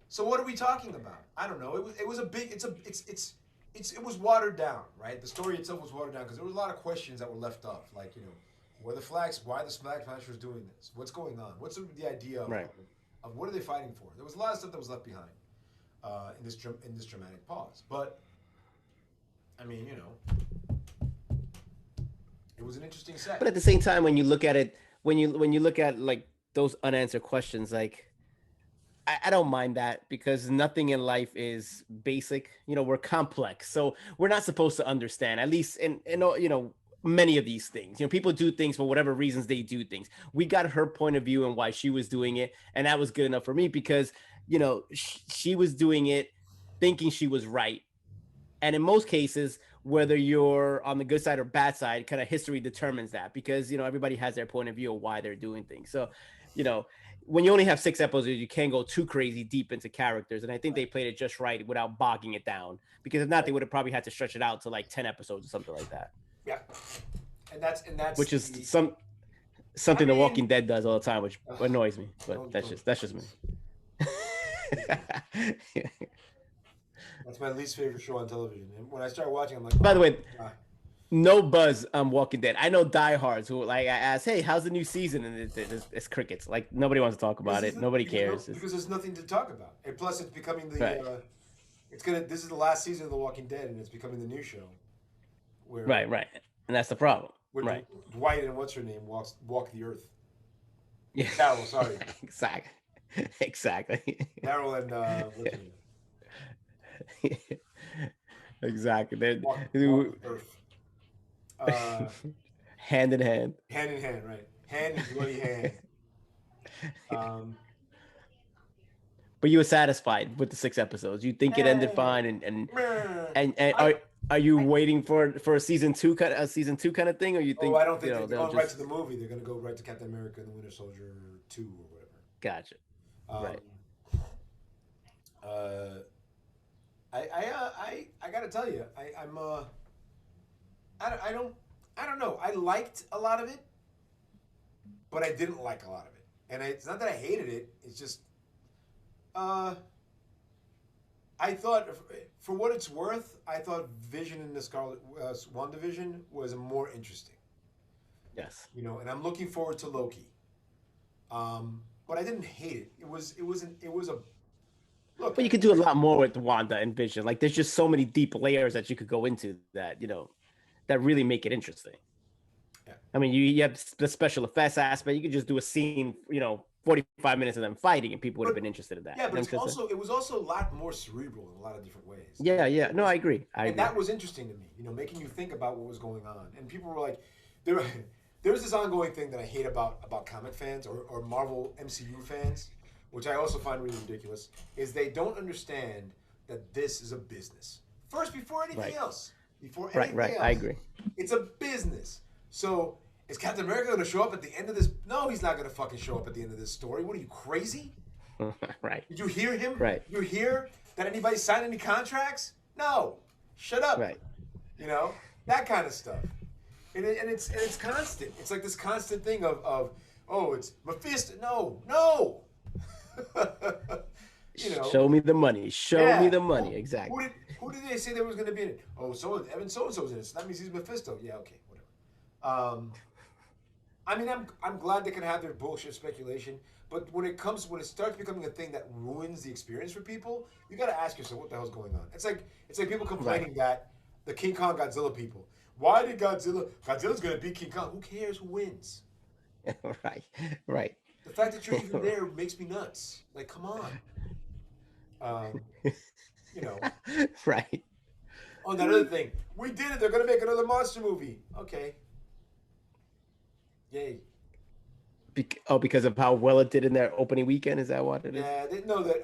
B: So what are we talking about? I don't know. It was watered down, right? The story itself was watered down because there was a lot of questions that were left off, like, you know, Where the flags? Why the Flag Smashers doing this? What's going on? What's the idea
A: Right.
B: of what are they fighting for? There was a lot of stuff that was left behind in this dramatic pause. But I mean, it was an interesting
A: But
B: set.
A: at the same time, when you look at it, when you look at like those unanswered questions, like I don't mind that because nothing in life is basic. We're complex, so we're not supposed to understand. At least in many of these things. People do things for whatever reasons they do things. We got her point of view and why she was doing it, and that was good enough for me because she was doing it thinking she was right. And in most cases, whether you're on the good side or bad side, kind of history determines that because everybody has their point of view of why they're doing things. So, you know, when you only have 6 episodes, you can't go too crazy deep into characters. And I think
B: Right.
A: they played it just right without bogging it down. Because if not,
B: Right.
A: they would have probably had to stretch it out to like 10 episodes or something like that.
B: Yeah. And that's
A: Which is
B: the. I
A: something The
B: mean,
A: Walking Dead does all the time, which annoys me. But
B: don't
A: that's
B: don't.
A: just me.
B: That's my least favorite show on television. And when I started watching, I'm like,
A: By the
B: wow.
A: way,
B: Ah.
A: no buzz on Walking Dead. I know diehards who like I ask, "Hey, how's the new season?" And it's crickets. Like nobody wants to talk
B: Because
A: about
B: there's
A: it. Nobody
B: because no,
A: cares. It's,
B: because there's nothing to talk about. And plus, it's becoming the.
A: right,
B: It's gonna. This is the last season of The Walking Dead, and it's becoming the new show where
A: right, and that's the problem.
B: where
A: Right.
B: Dwight and what's her name walk the earth.
A: Yeah.
B: Carol, sorry,
A: Exactly. Exactly.
B: Carol and what's her name
A: Exactly.
B: walk the earth. Uh,
A: Hand in hand.
B: Hand in hand, right? Hand in bloody hand. Um,
A: But you were satisfied with the 6 episodes. You think it ended
B: eh,
A: fine, and
B: meh.
A: and, and
B: I,
A: are you
B: I
A: waiting for a season two kind of thing, or you
B: Oh,
A: think
B: I don't think they're
A: they'll
B: going right to
A: just
B: the movie. They're going to go right to Captain America and the Winter Soldier 2 or
A: gotcha?
B: whatever.
A: Right.
B: Uh, I got to tell you, I don't, I don't know. I liked a lot of it, but I didn't like a lot of it. And it's not that I hated it. It's just, uh, I thought, for what it's worth, I thought Vision in the Scarlet WandaVision was more interesting.
A: Yes.
B: And I'm looking forward to Loki. But I didn't hate it. It was a look.
A: But you could do a lot more with Wanda and Vision. Like there's just so many deep layers that you could go into that, that really make it interesting.
B: Yeah,
A: I mean, you have the special effects aspect. You could just do a scene, 45 minutes of them fighting, and people would have
B: but
A: been interested in that.
B: yeah,
A: You know
B: but
A: what I'm saying?
B: it was also a lot more cerebral in a lot of different ways.
A: Yeah, yeah. No, I agree. I
B: And
A: agree.
B: that was interesting to me. Making you think about what was going on. And people were like, there, there's this ongoing thing that I hate about comic fans or Marvel MCU fans, which I also find really ridiculous, is they don't understand that this is a business. First, before anything
A: Right.
B: else, before
A: Right,
B: anything
A: right.
B: else,
A: I agree.
B: it's a business. So is Captain America going to show up at the end of this? No, he's not going to fucking show up at the end of this story. What are you, crazy?
A: Right.
B: Did you hear him?
A: Right.
B: You hear that anybody signed any contracts? No. Shut up.
A: Right.
B: That kind of stuff. And it's constant. It's like this constant thing of oh, it's Mephisto. No.
A: Show me the money. Show me the money. Exactly.
B: Who did they say there was going to be in it? Oh, Evan so and so's in it. So that means he's Mephisto. Yeah, okay, whatever. I mean, I'm glad they can have their bullshit speculation, but when it starts becoming a thing that ruins the experience for people, you got to ask yourself what the hell's going on. It's like people complaining that the King Kong Godzilla people. Why did Godzilla's going to beat King Kong? Who cares who wins?
A: Right. Right.
B: The fact that you're even there makes me nuts. Like, come on. Um, you know.
A: Right.
B: Oh, that other thing. We did it. They're going to make another monster movie. Okay. Yay.
A: Because of how well it did in their opening weekend. Is that what it is?
B: Yeah, they know that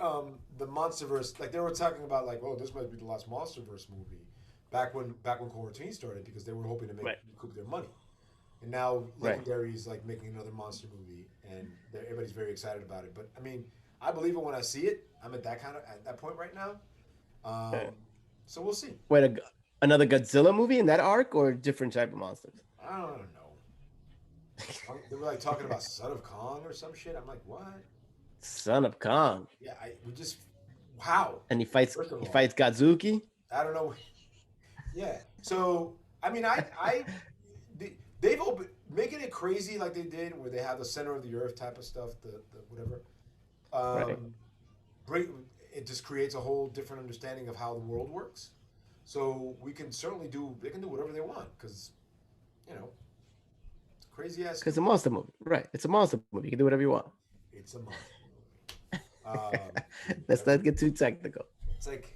B: the MonsterVerse, like they were talking about, like, oh, this might be the last MonsterVerse movie, back when quarantine started, because they were hoping to recoup their money, and now Legendary's like making another monster movie, and everybody's very excited about it. But I mean, I believe it when I see it. I'm at that point right now. So we'll see.
A: Wait, another Godzilla movie in that arc, or different type of monsters?
B: I don't know. They were like talking about Son of Kong or some shit. I'm like, what?
A: Son of Kong.
B: Yeah, how?
A: And he fights Godzuki.
B: I don't know. Yeah. So I mean, they've opened making it crazy like they did, where they have the center of the earth type of stuff, the whatever.
A: Right.
B: Break, it just creates a whole different understanding of how the world works. So we can certainly do. They can do whatever they want because you know it's crazy ass
A: Because it's a
B: stupid.
A: monster movie. Right. It's a monster movie. You can do whatever you want.
B: It's a monster movie. Do
A: Let's
B: whatever.
A: not get too technical.
B: It's like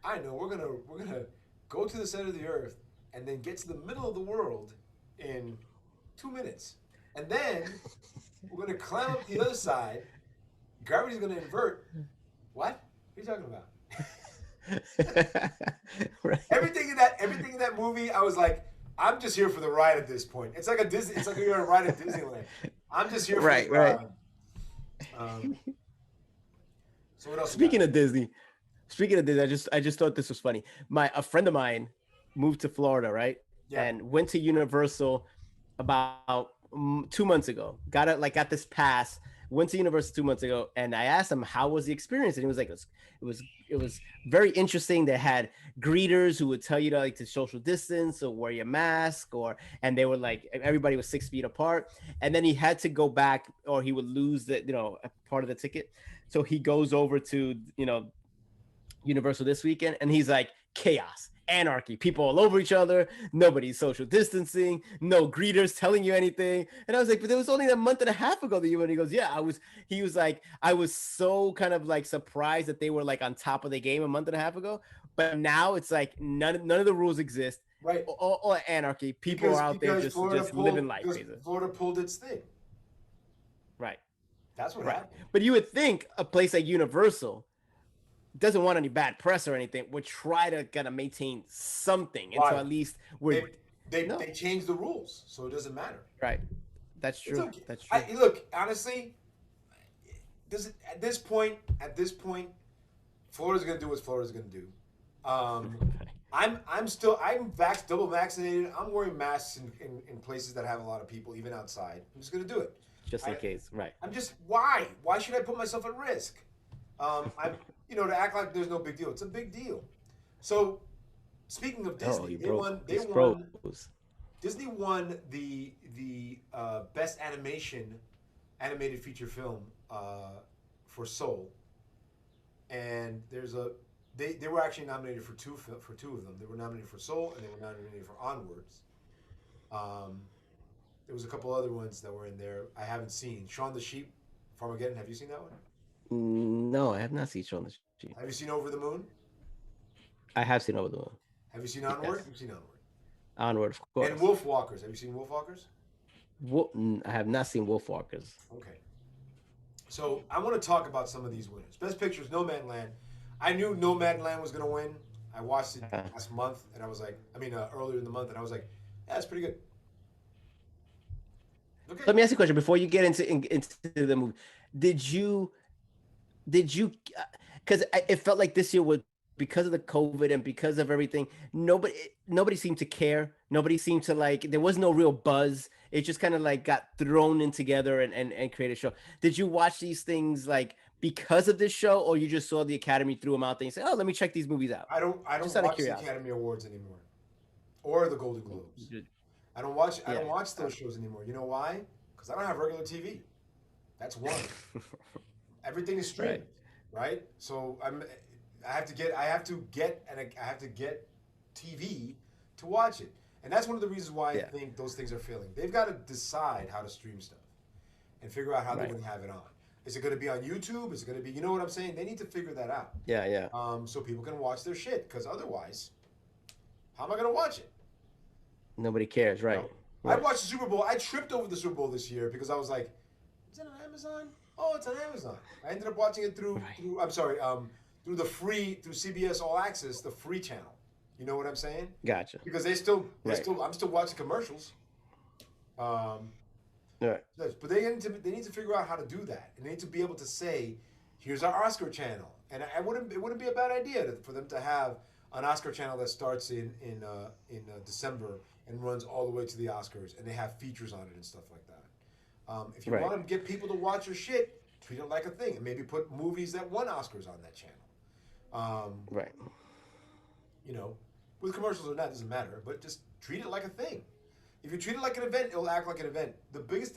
B: I know we're gonna go to the center of the earth and then get to the middle of the world in 2 minutes, and then we're gonna climb up the other side. Gravity's gonna invert. What? What are you talking about?
A: Right.
B: Everything in that movie, I was like, I'm just here for the ride at this point. It's like a Disney. It's like you're on a ride at Disneyland. I'm just here for the
A: Right. Right.
B: ride. Um, so what else we got?
A: Speaking of Disney, I just thought this was funny. A friend of mine moved to Florida, right,
B: Yeah.
A: and went to Universal about 2 months ago. Got this pass. Went to Universal 2 months ago, and I asked him how was the experience, and he was like, it was very interesting. They had greeters who would tell you to social distance or wear your mask, and they were like everybody was 6 feet apart, and then he had to go back or he would lose a part of the ticket. So he goes over to Universal this weekend, and he's like, chaos, anarchy, people all over each other, nobody's social distancing, no greeters telling you anything. And I was like, but it was only a month and a half ago that you went. He goes, yeah, he was like, I was so kind of like surprised that they were like on top of the game a month and a half ago. But now it's like none of the rules exist.
B: Right.
A: All anarchy. People are out there just living life. Basically.
B: Florida pulled its thing.
A: Right.
B: That's what
A: Right.
B: happened.
A: But you would think a place like Universal doesn't want any bad press or anything, would try to kind of maintain something
B: Why?
A: until at least we're no
B: They changed the rules, so it doesn't matter.
A: right. That's
B: It's
A: true.
B: okay.
A: That's true.
B: Look, honestly, at this point, Florida's gonna do what Florida's gonna do. Um, I'm double vaccinated. I'm wearing masks in places that have a lot of people, even outside. I'm just gonna do it.
A: Just in case, right?
B: I'm just why? Why should I put myself at risk? I'm to act like there's no big deal. It's a big deal. So speaking of Disney,
A: They
B: won. Disney won the best animated feature film for Soul, and they were actually nominated for two of them. They were nominated for Soul and they were nominated for Onwards. There was a couple other ones that were in there I haven't seen. Shaun the Sheep, Farmageddon. Have you seen that one?
A: No, I have not seen Shaun the Sheep.
B: Have you seen Over the Moon?
A: I have seen Over the Moon.
B: Have you seen Onward?
A: Yes.
B: You've seen Onward.
A: Onward, of course.
B: And Wolf Walkers. Have you seen Wolf Walkers?
A: I have not seen Wolfwalkers.
B: Okay. So I want to talk about some of these winners. Best Picture is Nomadland. I knew Nomadland was going to win. I watched it last month, and I was like, earlier in the month, and I was like, yeah, it's pretty good. Okay.
A: Let me ask you a question before you get into the movie. Did you? Because it felt like this year was because of the COVID and because of everything. Nobody seemed to care. Nobody seemed to there was no real buzz. It just kind of got thrown in together and create a show. Did you watch these things because of this show, or you just saw the Academy threw them out there and said, oh, let me check these movies out?
B: I don't watch the Academy Awards anymore, or the Golden Globes. I don't watch those shows anymore. You know why? Because I don't have regular TV. That's one. Everything is streamed, right? So I have to get TV to watch it, and that's one of the reasons why I think those things are failing. They've got to decide how to stream stuff and figure out how they're going to have it on. Is it going to be on YouTube? Is it going to be, you know what I'm saying? They need to figure that out.
A: Yeah.
B: So people can watch their shit, because otherwise, how am I going to watch it?
A: Nobody cares, right?
B: I watched the Super Bowl. I tripped over the Super Bowl this year because I was like, is it on Amazon? Oh, it's on Amazon. I ended up watching it through CBS All Access, the free channel. You know what I'm saying?
A: Gotcha.
B: Because I'm still watching commercials.
A: Right.
B: But they need to figure out how to do that, and they need to be able to say, here's our Oscar channel. And it wouldn't be a bad idea for them to have an Oscar channel that starts in December and runs all the way to the Oscars, and they have features on it and stuff like that. If you want to get people to watch your shit, treat it like a thing, and maybe put movies that won Oscars on that channel.
A: Right.
B: With commercials or not, doesn't matter, but just treat it like a thing. If you treat it like an event, it'll act like an event. The biggest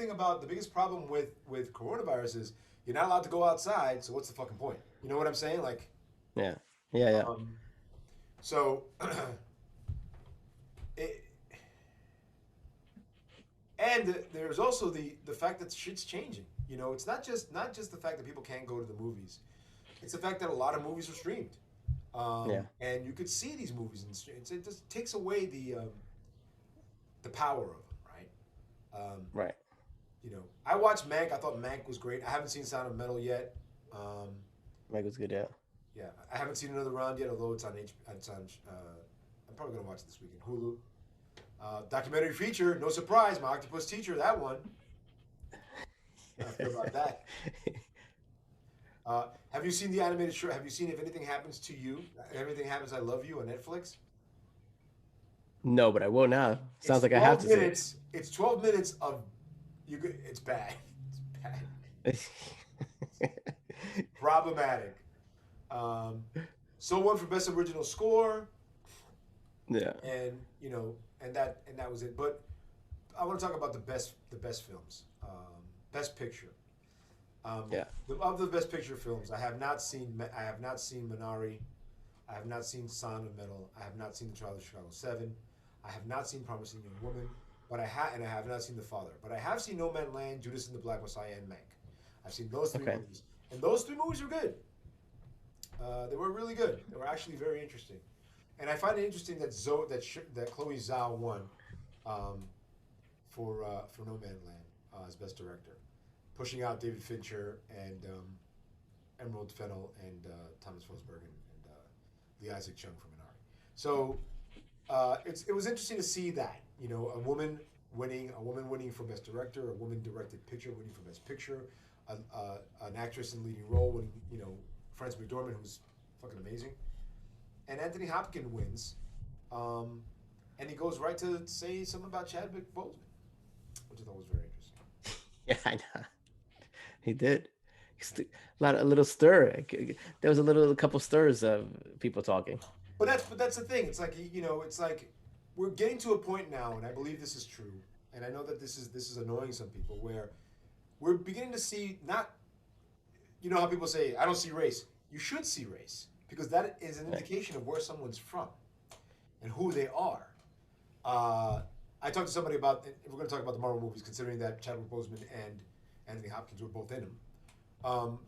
B: problem with coronavirus is you're not allowed to go outside. So what's the fucking point? You know what I'm saying? Like,
A: Yeah. Yeah. Yeah.
B: um, so it, and there's also the fact that shit's changing. You know, it's not just the fact that people can't go to the movies. It's the fact that a lot of movies are streamed,
A: Yeah.
B: and you could see these movies and it just takes away the power of them, right? Um,
A: Right.
B: you know, I watched Mank. I thought Mank was great. I haven't seen Sound of Metal yet. Um,
A: Meg was good. Yeah.
B: yeah, I haven't seen Another Round yet, although it's on It's on. I'm probably gonna watch it this weekend. Hulu. Documentary feature. No surprise. My Octopus Teacher. That one. I feel about that. Have you seen the animated show? Have you seen If Anything Happens to You? Everything Happens, I Love You on Netflix.
A: No, but I will now.
B: It's
A: Sounds like I have
B: 12
A: to see it.
B: minutes. It's 12 minutes of you. It's bad. It's bad. Problematic. Um, so one for best original score,
A: Yeah.
B: and and that was it. But I want to talk about the best films. Best picture.
A: Yeah.
B: Of the best picture films, I have not seen Minari. I have not seen Sound of Metal. I have not seen The Trial of Chicago 7. I have not seen Promising Young Woman, and I have not seen The Father. But I have seen No Man Land, Judas and the Black Messiah, and Mank. I've seen those three
A: Okay.
B: movies, and those three movies were good. They were really good. They were actually very interesting, and I find it interesting that that Chloe Zhao won um, for No Man Land as best director, pushing out David Fincher and Emerald Fennell and Thomas Forsberg and Lee Isaac Chung from Minari. So it was interesting to see that, you know, a woman winning for best director, a woman directed picture winning for best picture, an actress in leading role winning, you know, Frances McDormand, who's fucking amazing, and Anthony Hopkins wins, and he goes right to say something about Chadwick Boseman, which I thought was very interesting.
A: Yeah, I know. He did. A little stir. There was a couple stirs of people talking.
B: But that's the thing. It's like, you know, it's like we're getting to a point now, and I believe this is true, and I know that this is annoying some people, where we're beginning to see not, you know how people say, I don't see race. You should see race because that is an
A: Right.
B: indication of where someone's from and who they are. Uh, I talked to somebody about, if we're going to talk about the Marvel movies, considering that Chadwick Boseman and Anthony Hopkins were both in them.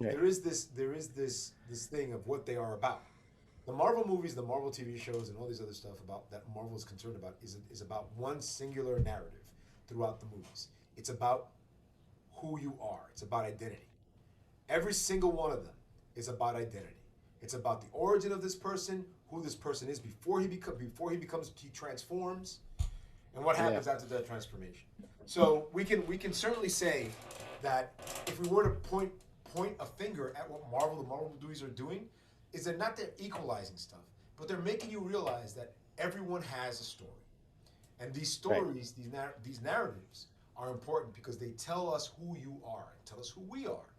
A: Right.
B: There is this thing of what they are about. The Marvel movies, the Marvel TV shows, and all these other stuff about that Marvel is concerned about is about one singular narrative throughout the movies. It's about who you are. It's about identity. Every single one of them is about identity. It's about the origin of this person, who this person is he transforms, and what
A: Yeah.
B: happens after that transformation. So we can certainly say that if we were to point a finger at what the Marvel movies are doing, is they're equalizing stuff, but they're making you realize that everyone has a story, and these
A: Right.
B: stories, these narratives, are important because they tell us who you are, and tell us who we are.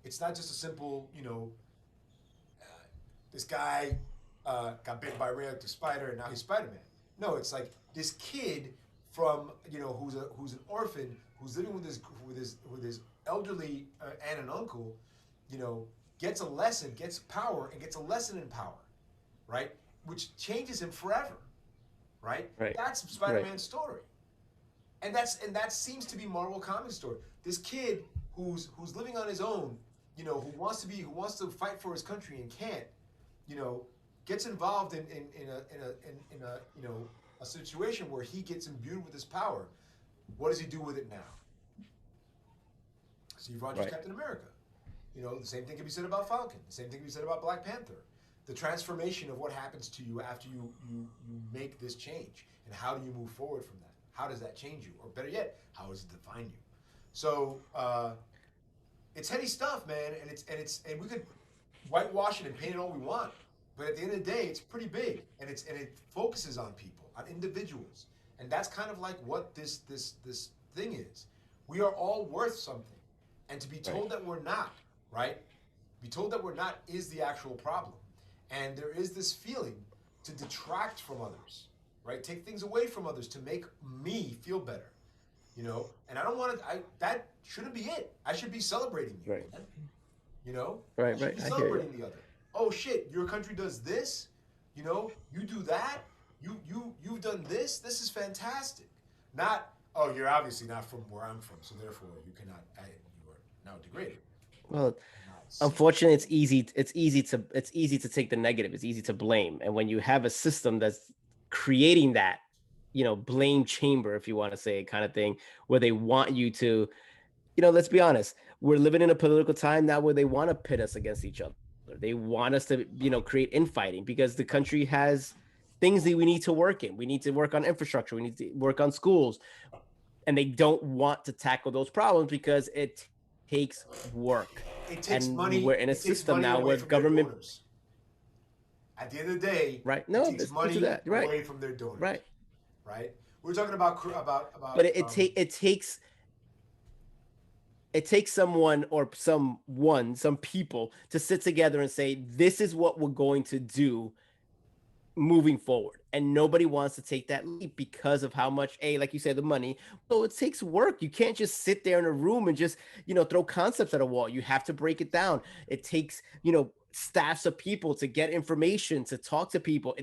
B: It's not just a simple, you know, this guy got bitten by a radioactive spider and now he's Spider-Man. No, it's like this kid from, you know, who's an orphan, who's living with his elderly aunt and uncle, you know, gets power and gets a lesson in power, right? Which changes him forever, right?
A: Right.
B: That's
A: Right.
B: Spider-Man's story, and that seems to be Marvel Comics story. This kid who's living on his own, you know, who wants to fight for his country and can't, you know, gets involved in a you know, a situation where he gets imbued with his power. What does he do with it now? Steve Rogers,
A: Right.
B: Captain America. You know, the same thing can be said about Falcon. The same thing can be said about Black Panther. The transformation of what happens to you after you make this change, and how do you move forward from that? How does that change you, or better yet, how does it define you? So it's heady stuff, man, and we could whitewash it and paint it all we want, but at the end of the day, it's pretty big, and it focuses on people, on individuals, and that's kind of like what this thing is. We are all worth something, and to be
A: Right.
B: told that we're not, right? Be told that we're not is the actual problem, and there is this feeling to detract from others, right? Take things away from others to make me feel better, you know. And I don't want to. I that shouldn't be it. I should be celebrating you,
A: Right.
B: man. You know, I
A: Right.
B: should
A: Right.
B: be
A: I hear you.
B: celebrating the other. Oh shit, your country does this. You know, you do that. You've done this. This is fantastic. Not, oh, you're obviously not from where I'm from, so therefore you cannot. You are now degraded.
A: Well,
B: Nice.
A: unfortunately, it's easy. It's easy to take the negative. It's easy to blame. And when you have a system that's creating that, blame chamber, if you want to say, kind of thing, where they want you to, let's be honest, we're living in a political time now where they want to pit us against each other. They want us to, create infighting because the country has things that we need to work in. We need to work on infrastructure. We need to work on schools, and they don't want to tackle those problems because it takes work.
B: It
A: And
B: takes
A: we're in a
B: money. It
A: system
B: takes
A: now
B: money
A: where
B: away from their
A: government,
B: donors. At the end of the day,
A: right?
B: it
A: No,
B: takes
A: let's get to
B: money
A: that. Right,
B: away from their
A: right.
B: donors. Right? We're talking about
A: But it takes someone or some people to sit together and say, this is what we're going to do moving forward, and nobody wants to take that leap because of how much, like you said, the money. So it takes work. You can't just sit there in a room and just throw concepts at a wall. You have to break it down. It takes staffs of people to get information, to talk to people.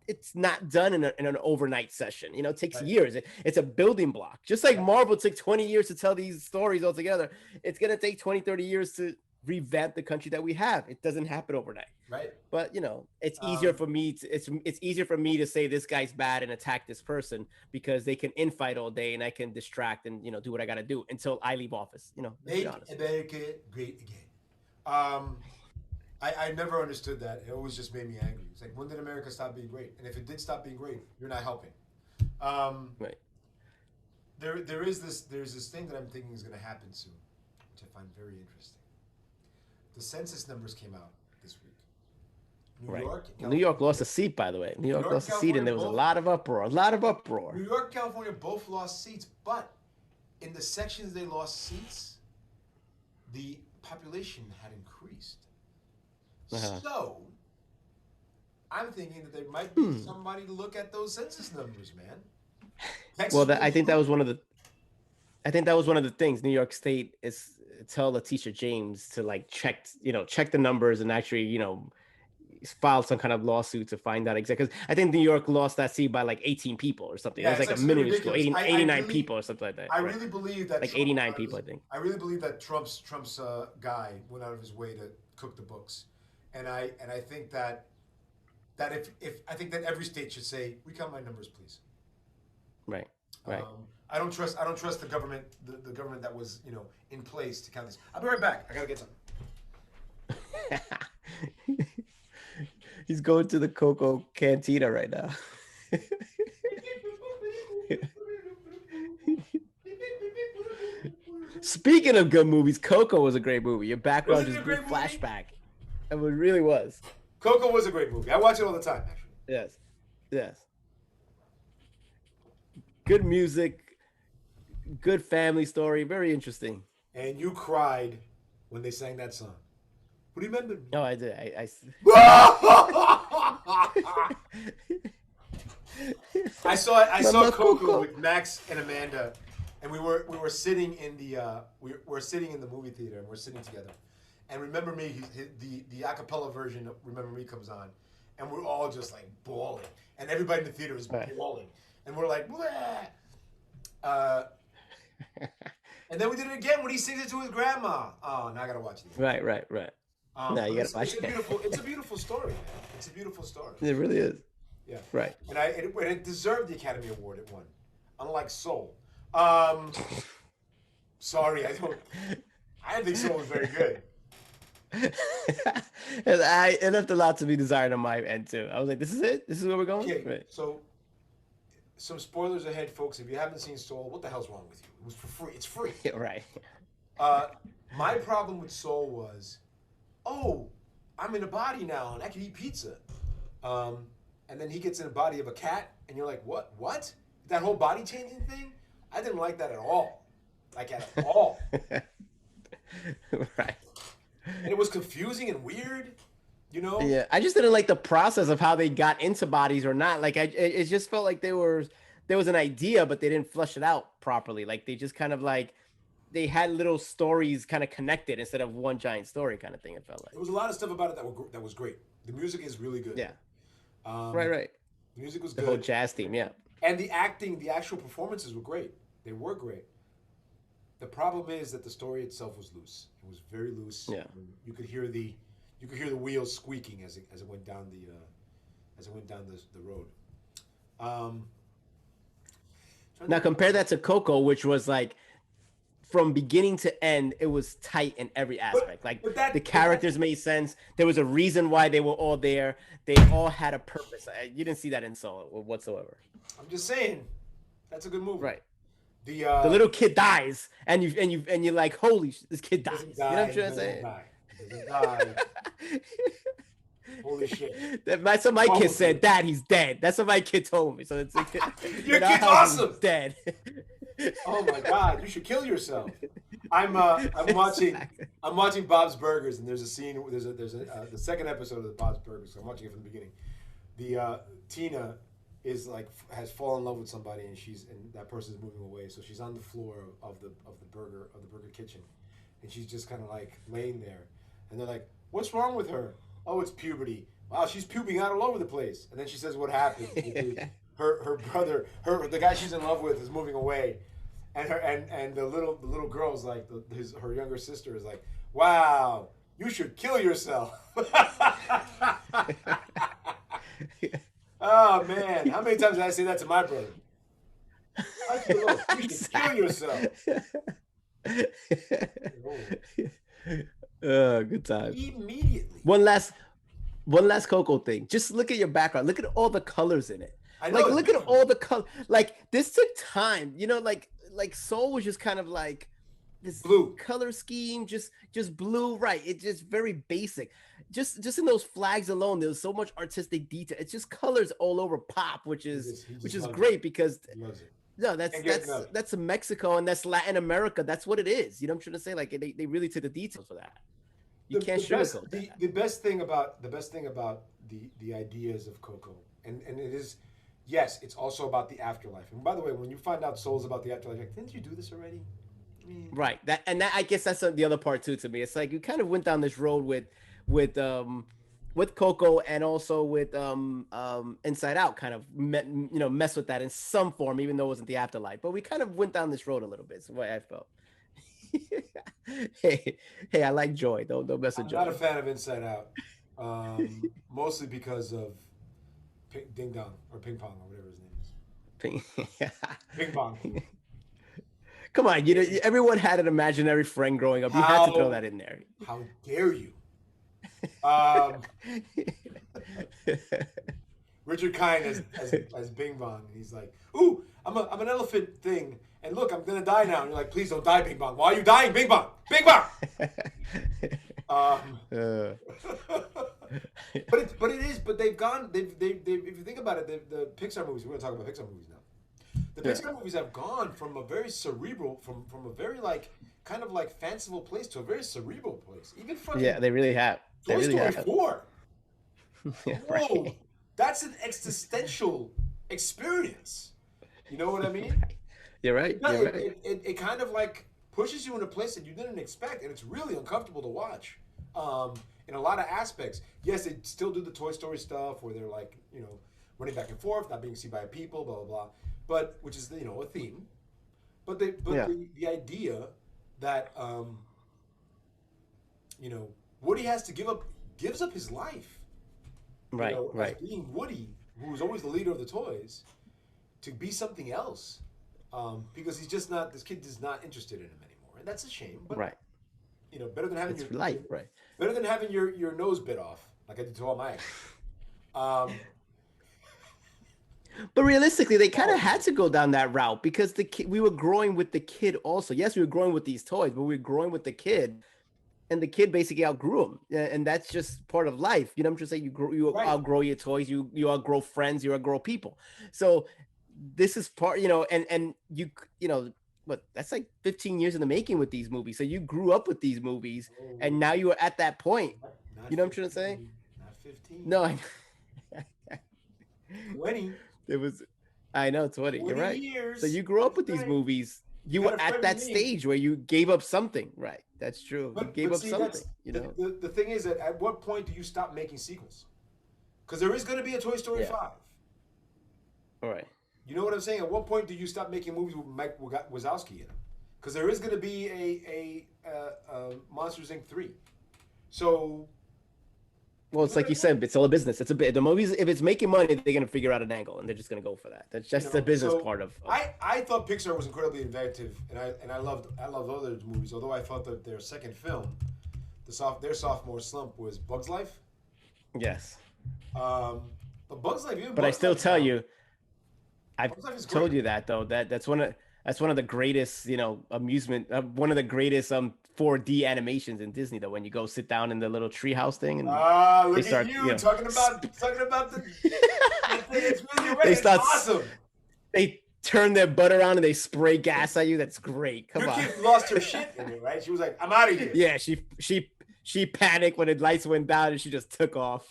A: It's not done in an overnight session. It takes
B: right.
A: years. It's a building block, just like
B: Right.
A: Marvel took 20 years to tell these stories altogether. It's going to take 20-30 years to revamp the country that we have. It doesn't happen overnight.
B: Right.
A: But it's easier
B: Um,
A: for me to it's easier for me to say this guy's bad and attack this person because they can infight all day and I can distract and do what I got to do until I leave office. Let's be
B: make
A: honest.
B: America great again. Um, I never understood that. It always just made me angry. It's like, when did America stop being great? And if it did stop being great, you're not helping. Um,
A: Right.
B: there's this thing that I'm thinking is going to happen soon, which I find very interesting. The census numbers came out this week. New
A: Right.
B: York,
A: New York
B: California,
A: lost a seat, by the way. New York
B: York and
A: lost a seat, and
B: California
A: there was a
B: both.
A: lot of uproar. A lot of
B: New
A: uproar.
B: York and California both lost seats, but in the sections they lost seats, the population had increased.
A: Uh-huh.
B: So I'm thinking that there might be somebody to look at those census numbers, man. Texas
A: Well,
B: will
A: I think that was
B: improve.
A: one of the. I think that was one of the things. New York State is tell Letitia James to check the numbers and actually file some kind of lawsuit to find out exactly. Because I think New York lost that seat by like 18 people or something. It
B: Yeah,
A: was
B: it's
A: like
B: like
A: a
B: something
A: minuscule,
B: ridiculous.
A: 80, 89 people or something like that.
B: I
A: Right.
B: really believe that
A: Like
B: Trump
A: 89 people, I think.
B: I really believe that Trump's guy went out of his way to cook the books, and I think that if I think that every state should say, recount my numbers, please.
A: Right. Right.
B: I don't trust the government the government that was in place to count this. I'll be right back. I gotta get something.
A: He's going to the Coco Cantina right now. Speaking of good movies, Coco was a great movie. Your
B: Was
A: background
B: it a
A: just grew
B: great movie?
A: flashback. It really was.
B: Coco was a great movie. I watch it all the time, actually.
A: Yes. Yes. Good music, good family story, very interesting.
B: And you cried when they sang that song. What do you remember?
A: Oh, I did.
B: I saw
A: Mama
B: Coco
A: Coco.
B: with Max and Amanda, and we were sitting in the we're sitting in the movie theater and we're sitting together. And Remember Me, the acapella version of Remember Me comes on, and we're all just like bawling, and everybody in the theater is
A: Right.
B: bawling, and we're like, bleh. And then we did it again when he sings it to his grandma. Oh, now I gotta watch it.
A: Right. No, you
B: But
A: gotta watch
B: it's a
A: it.
B: it's a beautiful story, man. It's a beautiful story.
A: It really is.
B: Yeah.
A: Right.
B: And it deserved the Academy Award it won. Unlike Soul. Sorry, I didn't think Soul was very good.
A: And it left a lot to be desired on my end too. I was like, this is it? This is where we're going?
B: Okay,
A: Right.
B: so some spoilers ahead, folks. If you haven't seen Soul, what the hell's wrong with you? It was for free. It's free.
A: Yeah, right.
B: My problem with Soul was, oh, I'm in a body now and I can eat pizza. And then he gets in the body of a cat, and you're like, what? What? That whole body changing thing? I didn't like that at all. Like, at all.
A: Right.
B: And it was confusing and weird. You know,
A: Yeah, I just didn't like the process of how they got into bodies or not. Like it just felt like there was an idea, but they didn't flush it out properly. Like they just kind of like they had little stories kind of connected instead of one giant story kind of thing. It felt like.
B: there was a lot of stuff about it that was great. The music is really good.
A: Yeah. Right.
B: Um,
A: Right.
B: the music was
A: The whole
B: good,
A: jazz theme. Yeah.
B: and the acting, the actual performances were great. They were great. The problem is that the story itself was loose. It was very loose.
A: Yeah.
B: You could hear the wheels squeaking as it went down the road. Um, trying to
A: Now
B: think
A: compare that to Coco, which was like from beginning to end, it was tight in every
B: but
A: aspect. Like
B: but
A: the
B: that
A: characters made sense. There was a reason why they were all there. They all had a purpose. You didn't see that in Solo whatsoever.
B: I'm just saying that's a good movie.
A: Right.
B: The
A: The little kid dies, and you're like, holy, this kid
B: he doesn't
A: dies. You know what
B: die.
A: I'm
B: He
A: trying to
B: doesn't
A: say?
B: die. He doesn't die. Holy shit!
A: That's what my kid
B: Almost
A: said.
B: did.
A: Dad, he's dead. That's what my kid told me. So it's like,
B: Your
A: in our
B: kid's
A: house, he's
B: awesome.
A: dead.
B: Oh my god, you should kill yourself. I'm watching
A: Exactly.
B: I'm watching Bob's Burgers, and there's a scene. There's a the second episode of the Bob's Burgers. So I'm watching it from the beginning. The Tina is like has fallen in love with somebody, and that person is moving away. So she's on the floor of the burger kitchen, and she's just kind of like laying there, and they're like, "What's wrong with her?" "Oh, it's puberty." "Wow, she's puking out all over the place." And then she says, "What happened?" Her brother, the guy she's in love with, is moving away, and the little girl's like her younger sister is like, "Wow, you should kill yourself." Oh man, how many times did I say that to my brother? I should look. You should kill yourself. Oh,
A: Good times.
B: immediately.
A: One last Coco thing. Just look at your background. Look at all the colors in it.
B: I know
A: Like
B: it's
A: look at
B: beautiful.
A: all the color. Like this took time. Like Soul was just kind of like this
B: Blue.
A: color scheme, just blue. Right. It's just very basic. Just in those flags alone, there's so much artistic detail. It's just colors all over pop, which is
B: He
A: which
B: just
A: is
B: loves it.
A: great because
B: He loves it.
A: no, that's
B: Can't get
A: that's
B: enough.
A: that's Mexico and that's Latin America. That's what it is. You know what I'm trying to say? Like they really took the details for that. You can't sugarcoat that.
B: The best thing about the ideas of Coco, and it is, yes, it's also about the afterlife. And by the way, when you find out Soul's about the afterlife, like, didn't you do this already? I mean,
A: Right. That I guess that's the other part too to me. It's like you kind of went down this road with with Coco and also with Inside Out kind of mess with that in some form, even though it wasn't the afterlife. But we kind of went down this road a little bit. Is the way I felt. hey, hey, I like Joy. Don't mess with
B: I'm not a
A: Joy.
B: fan of Inside Out, mostly because of Ding Dong or Ping Pong or whatever his name is. Ping Pong.
A: Come on, everyone had an imaginary friend growing up. You had to throw
B: How
A: that in there.
B: how dare you? Um, Richard Kind as Bing Bong, and he's like, "Ooh, I'm an elephant thing, and look, I'm gonna die now." And you're like, "Please don't die, Bing Bong. Why are you dying, Bing Bong? Bing Bong." Um,
A: Uh,
B: but it is. But they've if you think about it, the Pixar movies. We're gonna talk about Pixar movies now. The
A: yeah.
B: Pixar movies have gone from a very cerebral, from a very like kind of like fanciful place to a very cerebral place. Even
A: Yeah,
B: fucking
A: they really have. They
B: Toy
A: really
B: Story
A: have.
B: 4.
A: Yeah,
B: Whoa,
A: right.
B: that's an existential experience. You know what I mean?
A: You're right.
B: No,
A: You're right.
B: it kind of like pushes you in a place that you didn't expect, and it's really uncomfortable to watch. In a lot of aspects. Yes, they still do the Toy Story stuff where they're like, running back and forth, not being seen by people, blah blah blah. But which is a theme. But
A: Yeah.
B: the idea that Woody has to gives up his life,
A: Right.
B: as
A: Right.
B: being Woody, who was always the leader of the toys, to be something else, because he's just not. This kid is not interested in him anymore, and that's a shame. But
A: Right.
B: better than having
A: It's life. Right.
B: your nose bit off, like I did to all my exes. Um,
A: But realistically, they kind
B: oh,
A: of had to go down that route because we were growing with the kid also. Yes, we were growing with these toys, but we were growing with the kid, and the kid basically outgrew them, and that's just part of life. You know what I'm just saying? You
B: right.
A: outgrow your toys, you outgrow friends, you outgrow people. So this is part, and but that's like 15 years in the making with these movies. So you grew up with these movies,
B: Oh,
A: and now you are at that point.
B: not
A: You know what I'm trying to say?
B: 15, 15,
A: No,
B: 20,
A: it was. I know, 20. You're
B: 20
A: right. So
B: years.
A: you grew up
B: That's
A: with these
B: right.
A: movies.
B: You
A: You
B: got
A: were
B: a
A: at
B: friend in
A: that
B: me.
A: stage where you gave up something. Right. That's true. You gave
B: But
A: up
B: see,
A: something.
B: that's
A: You know.
B: the thing is that at what point do you stop making sequels? Because there is going to be a Toy Story
A: Yeah.
B: 5.
A: All right.
B: You know what I'm saying? At what point do you stop making movies with Mike Wazowski in them? Because there is going to be a Monsters Inc. 3. So,
A: Well,
B: you
A: it's
B: know what
A: like
B: I
A: you
B: mean?
A: said. It's all a business. It's a bit. The movies, if it's making money, they're gonna figure out an angle, and they're just gonna go for that. That's just the business
B: So
A: part of.
B: I thought Pixar was incredibly inventive, and I loved other movies. Although I thought that their second film, their sophomore slump, was Bugs Life.
A: Yes.
B: Um, but Bugs Life, even
A: But I
B: Bugs
A: still
B: Life
A: tell
B: now,
A: you, I've
B: Bugs Life is
A: told
B: great.
A: you that though. That's one of the greatest, amusement. One of the greatest 4D animations in Disney though. When you go sit down in the little treehouse thing and
B: Ah,
A: they
B: look at
A: start,
B: you talking about the thing. It's really, you're right.
A: they
B: It's
A: start,
B: awesome.
A: they turn their butt around and they spray gas at you. That's great. Come
B: Your
A: on.
B: kid lost her shit in it, right? She was like, "I'm out of here."
A: Yeah, she panicked when the lights went down and she just took off.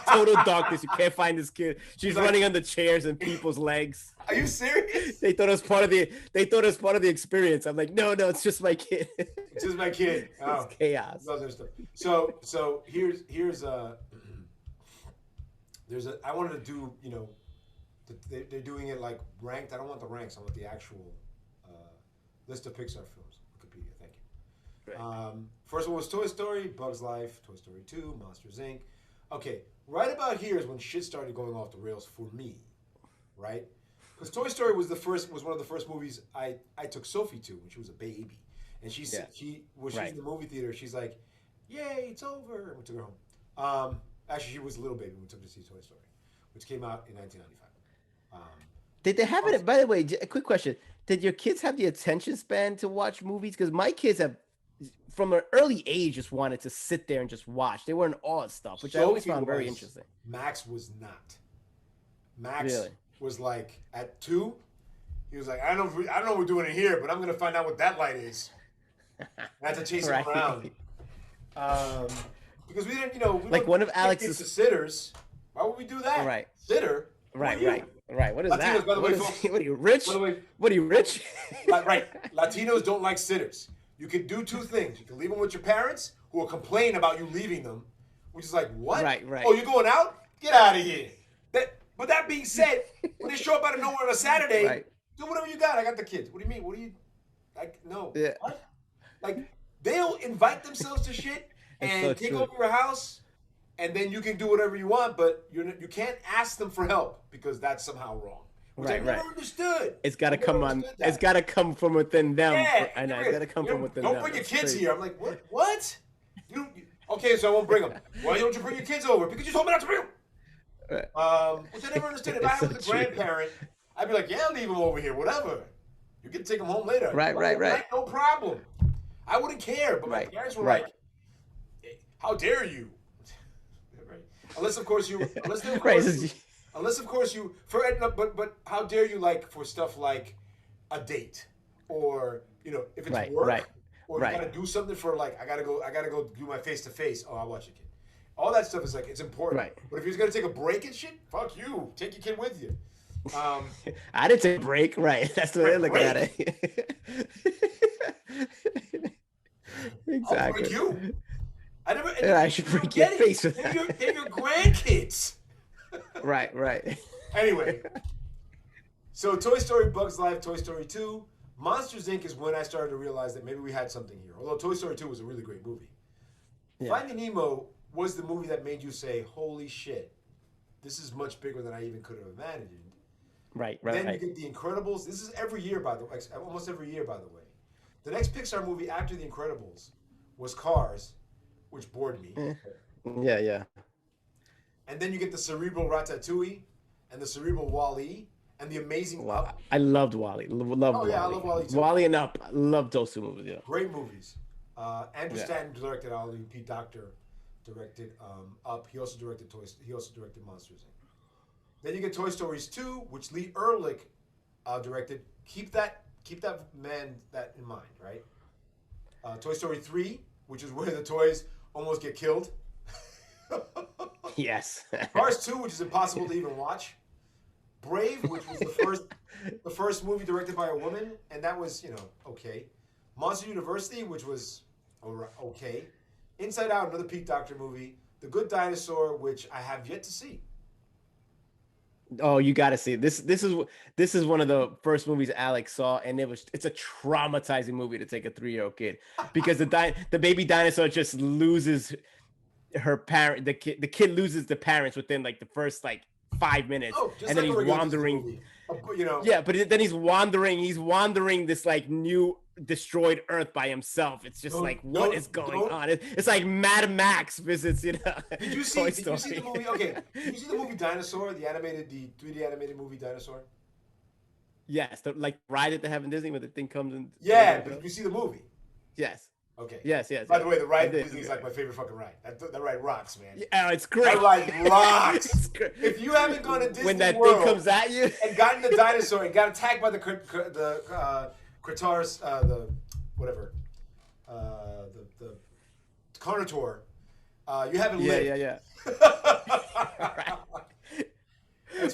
A: Total darkness. You can't find this kid. She's
B: like,
A: running on the chairs and people's legs.
B: "Are you serious?"
A: They thought it was part of the experience. I'm like, no, it's just my kid.
B: It's just my kid.
A: It's
B: Oh,
A: chaos.
B: other stuff. So here's there's a I wanted to do they're doing it like ranked. I don't want the ranks. I want the actual uh, list of Pixar films. Wikipedia. Thank you.
A: Right.
B: First one was Toy Story, Bugs Life, Toy Story 2, Monsters Inc. Okay, right about here is when shit started going off the rails for me, right? Because Toy Story was one of the first movies I took Sophie to when she was a baby, and
A: Yeah.
B: she when she was
A: Right.
B: in the movie theater, she's like, "Yay, it's over!" And we took her home. Actually, she was a little baby when we took her to see Toy Story, which came out in 1995. Um,
A: Did they have
B: also,
A: it? By the way, a quick question: did your kids have the attention span to watch movies? Because my kids have, from an early age, just wanted to sit there and just watch. They were in awe of stuff, which I always
B: Sophie
A: found very
B: was.
A: interesting.
B: Max was not. Max
A: Really?
B: was like at 2. He was like, I don't know what we're doing in here, but I'm gonna find out what that light is. And I had to chase him
A: Right.
B: around. Um, because we didn't, we
A: Like
B: don't
A: one of
B: take kids to
A: Alex's.
B: sitters. Why would we do that?
A: Right.
B: Sitter? Who are
A: Right.
B: you?
A: Right. What is
B: Latinos,
A: that?
B: by the way,
A: What is?
B: folks.
A: What are you
B: By
A: rich?
B: the way,
A: What are you rich?
B: right. Latinos don't like sitters. You can do two things. You can leave them with your parents, who will complain about you leaving them, which is like, what?
A: Right.
B: Oh, you're going out? Get out of here. But that being said, when they show up out of nowhere on a Saturday,
A: Right.
B: do whatever you got. I got the kids. What do you mean? What do you like? No.
A: Yeah.
B: What? Like they'll invite themselves to shit
A: It's
B: and
A: so
B: take
A: true.
B: over your house, and then you can do whatever you want, but you can't ask them for help because that's somehow wrong. Which I
A: Right.
B: never
A: Right.
B: understood.
A: It's got to
B: I never
A: come on.
B: understood that.
A: It's got to come from within them.
B: Yeah,
A: I know. It's got to come from within
B: don't
A: them.
B: bring your
A: That's
B: kids
A: crazy.
B: here. I'm like, what? What? Okay, so I won't bring them. Why don't you bring your kids over? Because you told me not to bring them. Which I never understood. If I
A: It's so
B: was a
A: true.
B: grandparent, I'd be like, yeah, leave them over here, whatever. You can take them home later.
A: Right.
B: No problem. I wouldn't care, but my
A: Right,
B: parents were
A: right.
B: like, how dare you? Right. Unless of course you,
A: Right.
B: but how dare you for stuff like a date or if it's
A: Right,
B: work
A: right,
B: or
A: right.
B: you gotta do something for I gotta go do my face to face. Oh, I'll watch your kid. All that stuff is it's important.
A: Right.
B: But if you're gonna take a break and shit, fuck you. Take your kid with you.
A: I didn't take a break. Right. That's the way they're looking at it.
B: I'll break
A: Exactly.
B: you. I never.
A: Yeah, I should break your face with
B: they're
A: that.
B: they're your grandkids.
A: Right.
B: Anyway, so Toy Story, Bugs Life, Toy Story 2, Monsters Inc. is when I started to realize that maybe we had something here. Although Toy Story 2 was a really great movie.
A: Yeah.
B: Finding Nemo was the movie that made you say, "Holy shit, this is much bigger than I even could have imagined."
A: Right.
B: Then you get The Incredibles. This is every year, by the way, almost every year, by the way. The next Pixar movie after The Incredibles was Cars, which bored me.
A: Yeah.
B: And then you get the cerebral Ratatouille and the cerebral Wall-E and the amazing
A: Wow.
B: Up.
A: I loved Wally. Loved
B: Oh,
A: Wally.
B: yeah, I love Wall-E too.
A: Wally and Up. I loved those two movies. Yeah.
B: Great movies. Andrew
A: Yeah.
B: Stanton directed all of them. Pete Docter directed Up. He also directed Monsters Inc. Then you get Toy Stories 2, which Lee Erlich directed. Keep that that in mind, right? Toy Story 3, which is where the toys almost get killed.
A: Yes.
B: Cars 2, which is impossible to even watch. Brave, which was the first movie directed by a woman, and that was, okay. Monster University, which was okay. Inside Out, another Pete Docter movie. The Good Dinosaur, which I have yet to see.
A: Oh, you got to see it. This is one of the first movies Alex saw, and it's a traumatizing movie to take a 3-year-old kid, because the baby dinosaur just loses her parent. The kid loses the parents within like the first like 5 minutes,
B: Oh, just
A: and then
B: like a
A: he's
B: regular Disney
A: wandering.
B: movie. You know,
A: Yeah, but then he's wandering this like new destroyed Earth by himself. It's just like, what is going on? It's like Mad Max visits,
B: Did you see?
A: Toy
B: Did you see the
A: Story.
B: movie? Okay, did you see the movie Dinosaur? The 3D animated movie Dinosaur.
A: Yes, like ride at the Heaven Disney where the thing comes and
B: Yeah, but did you see the movie?
A: Yes.
B: Okay.
A: Yes, yes.
B: By
A: yes.
B: the way, the ride
A: I
B: at Disney is like my favorite fucking ride. That ride rocks, man.
A: Yeah, oh, it's great.
B: That ride rocks.
A: It's great.
B: If you haven't gone to Disney
A: when that
B: World
A: thing comes at you
B: and gotten the dinosaur and got attacked by the Cretars, the whatever, the Carnotaur, you haven't lived.
A: Yeah.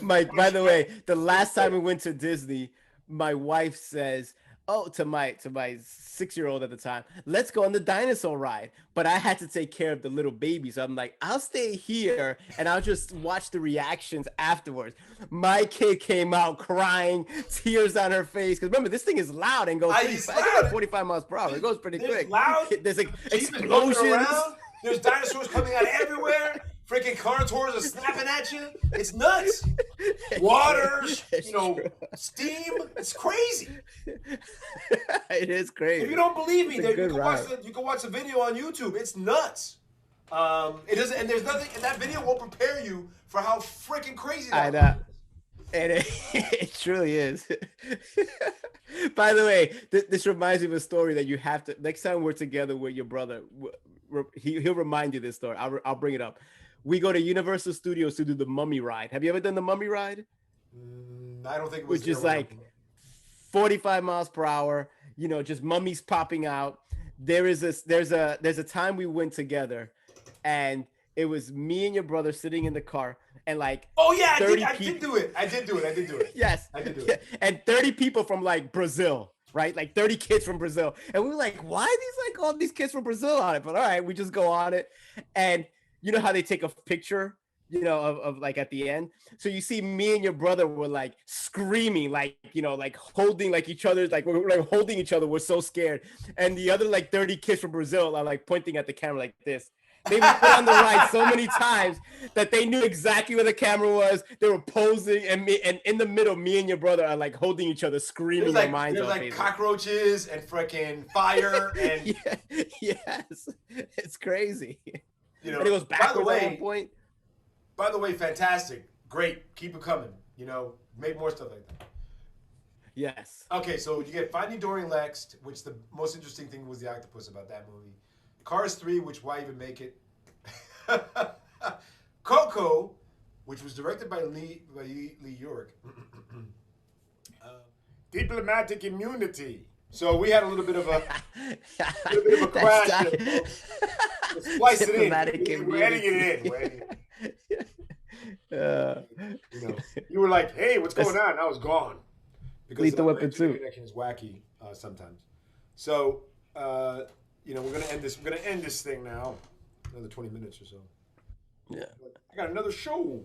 A: Mike, by the way, the last time we went to Disney, my wife says, "Oh, to my 6-year-old at the time, let's go on the dinosaur ride." But I had to take care of the little baby, so I'm like, "I'll stay here and I'll just watch the reactions afterwards." My kid came out crying, tears on her face, because remember, this thing is loud and goes pretty fast. It's like 45 miles per hour. It goes pretty quick.
B: Loud.
A: There's like
B: Jeep
A: explosions.
B: There's dinosaurs coming out everywhere. Freaking Carnotaurs are snapping at you. It's nuts. Waters, steam. It's crazy.
A: It is crazy.
B: If you don't believe me,
A: you
B: can watch the video on YouTube. It's nuts. It doesn't, and there's nothing, and that video will prepare you for how freaking crazy that is.
A: And it truly is. By the way, this reminds me of a story that you have to, next time we're together with your brother, he'll remind you this story. I'll bring it up. We go to Universal Studios to do the Mummy ride. Have you ever done the Mummy ride?
B: I don't think it was.
A: Which is like 45 miles per hour. Just mummies popping out. There's a time we went together, and it was me and your brother sitting in the car, and like,
B: oh yeah, I did do it.
A: Yes,
B: I did do it.
A: And 30 people from like Brazil. Right, like 30 kids from Brazil, and we were like, "Why are these like all these kids from Brazil on it?" But all right, we just go on it, and you know how they take a picture, of like at the end. So you see me and your brother were like screaming, like like holding like each other's, like we're like holding each other. We're so scared, and the other like 30 kids from Brazil are like pointing at the camera like this. They were put on the ride so many times that they knew exactly where the camera was. They were posing, and in the middle, me and your brother are like holding each other, screaming our minds off.
B: There's like cockroaches and freaking fire and
A: yes, it's crazy.
B: And
A: it goes backwards at one point.
B: By the way, fantastic, great, keep it coming. Make more stuff like that.
A: Yes.
B: Okay, so you get Finding Dory and Lex, which the most interesting thing was the octopus about that movie. Cars 3, which why even make it? Coco, which was directed by Lee York. Diplomatic Immunity. So we had a little bit of a crash. Splice it in. We're editing it in. You were like, "Hey, what's going on?" I was gone because
A: Lethal Weapon 2
B: connection is wacky sometimes. So we're gonna end this. We're gonna end this thing now. Another 20 minutes or so.
A: Yeah.
B: I got another show.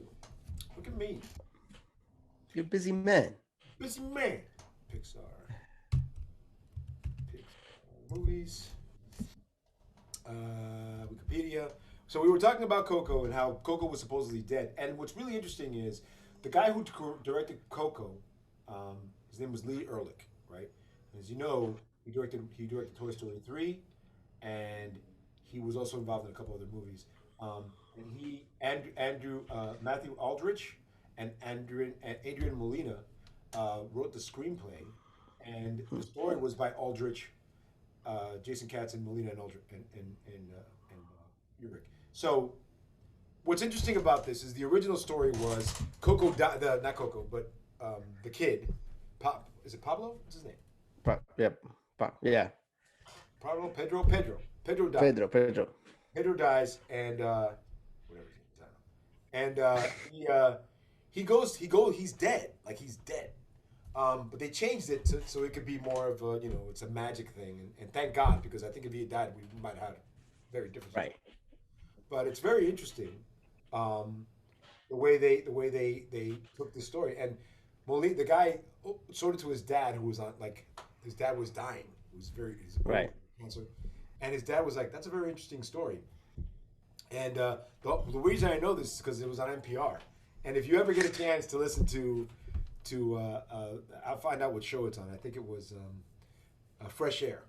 B: Look at me.
A: You're a busy man.
B: Busy man. Pixar movies. Wikipedia. So we were talking about Coco and how Coco was supposedly dead. And what's really interesting is the guy who directed Coco, his name was Lee Ehrlich, right? And as you know, he directed Toy Story 3, and he was also involved in a couple other movies. Matthew Aldrich and Adrian Molina wrote the screenplay, and the story was by Aldrich, Jason Katz, and Molina, and Aldrich, and Ulrich. So, what's interesting about this is the original story was Coco, not Coco, but the kid, is it Pablo? What's his name?
A: Yeah.
B: Pablo, Pedro dies.
A: Pedro.
B: Pedro dies, and whatever his name is, and he's dead, like he's dead. But they changed it so it could be more of a, it's a magic thing, and thank God, because I think if he had died, we might have had a very different story.
A: Right.
B: But it's very interesting, um, the way they took the story. And Moline, the guy, showed it to his dad, who was on, like, his dad was dying. He's old,
A: Right.
B: cancer, and his dad was like, "That's a very interesting story." And the reason I know this is because it was on NPR. And if you ever get a chance to listen I'll find out what show it's on. I think it was Fresh Air,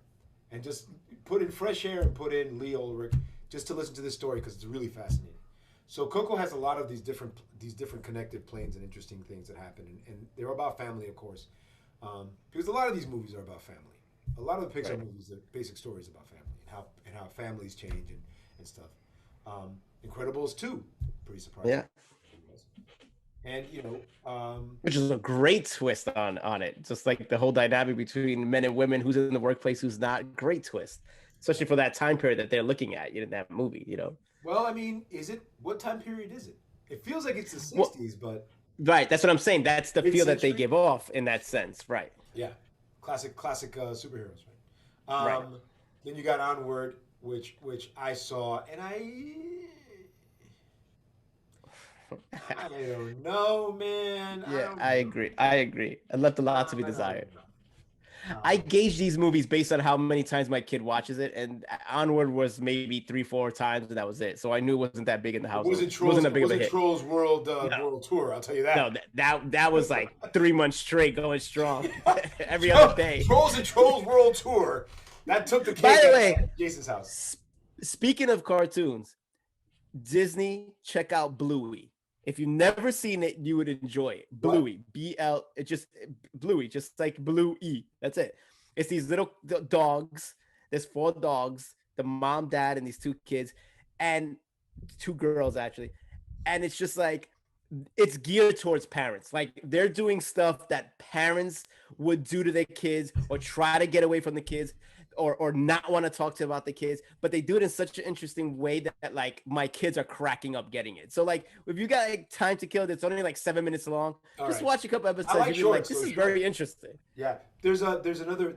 B: and just put in Fresh Air and put in Lee Ulrich just to listen to this story because it's really fascinating. So Coco has a lot of these different connected planes and interesting things that happen, and they're about family, of course, because a lot of these movies are about family. A lot of the Pixar
A: Right.
B: movies, the basic stories about family and how families change and stuff. Incredibles 2, pretty surprising.
A: Yeah.
B: And
A: Which is a great twist on it. Just like the whole dynamic between men and women, who's in the workplace, who's not. Great twist, especially for that time period that they're looking at in that movie.
B: well, I mean, what time period is it? It feels like it's the
A: Well,
B: 60s, but
A: right. That's what I'm saying. That's the feel that they
B: mid-century.
A: give off in that sense. Right.
B: Yeah, classic superheroes, right?
A: Right.
B: Then you got Onward, which I saw, and I don't know, man. I
A: Yeah,
B: don't
A: I
B: know.
A: agree. I agree. It left a lot to be
B: I don't
A: desired.
B: know.
A: I gauge these movies based on how many times my kid watches it, and Onward was maybe 3, 4 times, and that was it. So I knew it wasn't that big in the
B: It
A: household.
B: wasn't
A: It wasn't
B: Trolls.
A: that
B: It
A: big of a
B: wasn't
A: hit.
B: Trolls
A: No,
B: World Tour. I'll tell you
A: no,
B: that.
A: that was like 3 months straight going strong every other day.
B: Trolls and Trolls World Tour. That took the
A: By
B: cake
A: the
B: out
A: way,
B: of Jason's house.
A: speaking of cartoons, Disney, check out Bluey. If you've never seen it, you would enjoy it.
B: What?
A: Bluey, it just Bluey, just like Blue E. That's it. It's these little dogs. There's 4 dogs, the mom, dad, and these 2 kids, and 2 girls actually. And it's just like it's geared towards parents. Like they're doing stuff that parents would do to their kids or try to get away from the kids or not want to talk to about the kids, but they do it in such an interesting way that like my kids are cracking up getting it. So like if you got like time to kill, it's only like 7 minutes long.
B: All
A: Just
B: right.
A: watch a couple
B: I
A: episodes.
B: like
A: You'll be like,
B: shorts.
A: this
B: So
A: is
B: short.
A: very interesting.
B: Yeah. There's another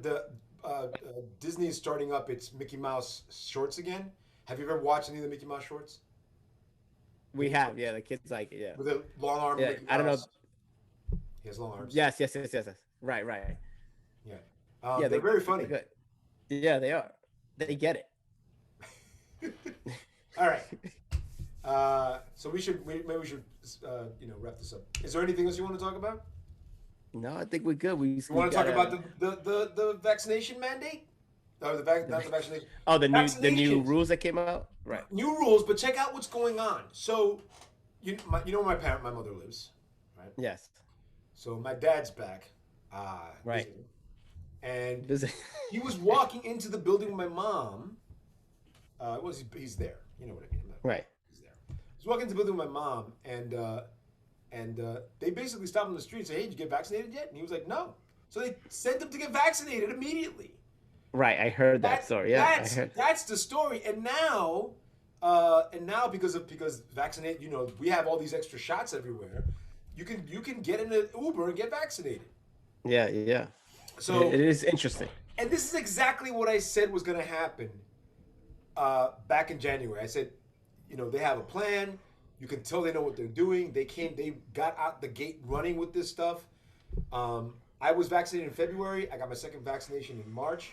B: Disney is starting up its Mickey Mouse shorts again. Have you ever watched any of the Mickey Mouse shorts
A: We have, yeah, the kids like it, yeah.
B: with the long arm
A: Yeah,
B: Mickey Mouse?
A: I don't know.
B: He has long arms.
A: Yes. Right.
B: Yeah.
A: Yeah,
B: They're very funny.
A: good. Yeah, they are. They get it.
B: All right. So maybe we should wrap this up. Is there anything else you want to talk about?
A: No, I think we're good.
B: You want to talk about the vaccination mandate? Or not the vaccination.
A: Oh, the new
B: Vaccinations.
A: rules that came out? Right.
B: New rules, but check out what's going on. So, where my mother lives, right?
A: Yes.
B: So my dad's back.
A: Right.
B: Visiting. And
A: Busy.
B: he was walking into the building with my mom. He's there. You know what I mean?
A: Right.
B: He's there. He's walking into the building with my mom, and they basically stopped him on the street and said, "Hey, did you get vaccinated yet?" And he was like, "No." So they sent him to get vaccinated immediately.
A: Right. I heard that story. Yeah.
B: That's the story. And now because vaccinate, we have all these extra shots everywhere. You can get in an Uber and get vaccinated.
A: Yeah.
B: So
A: it is interesting.
B: and this is exactly what I said was going to happen back in January. I said, they have a plan. You can tell they know what they're doing. They got out the gate running with this stuff. I was vaccinated in February. I got my second vaccination in March.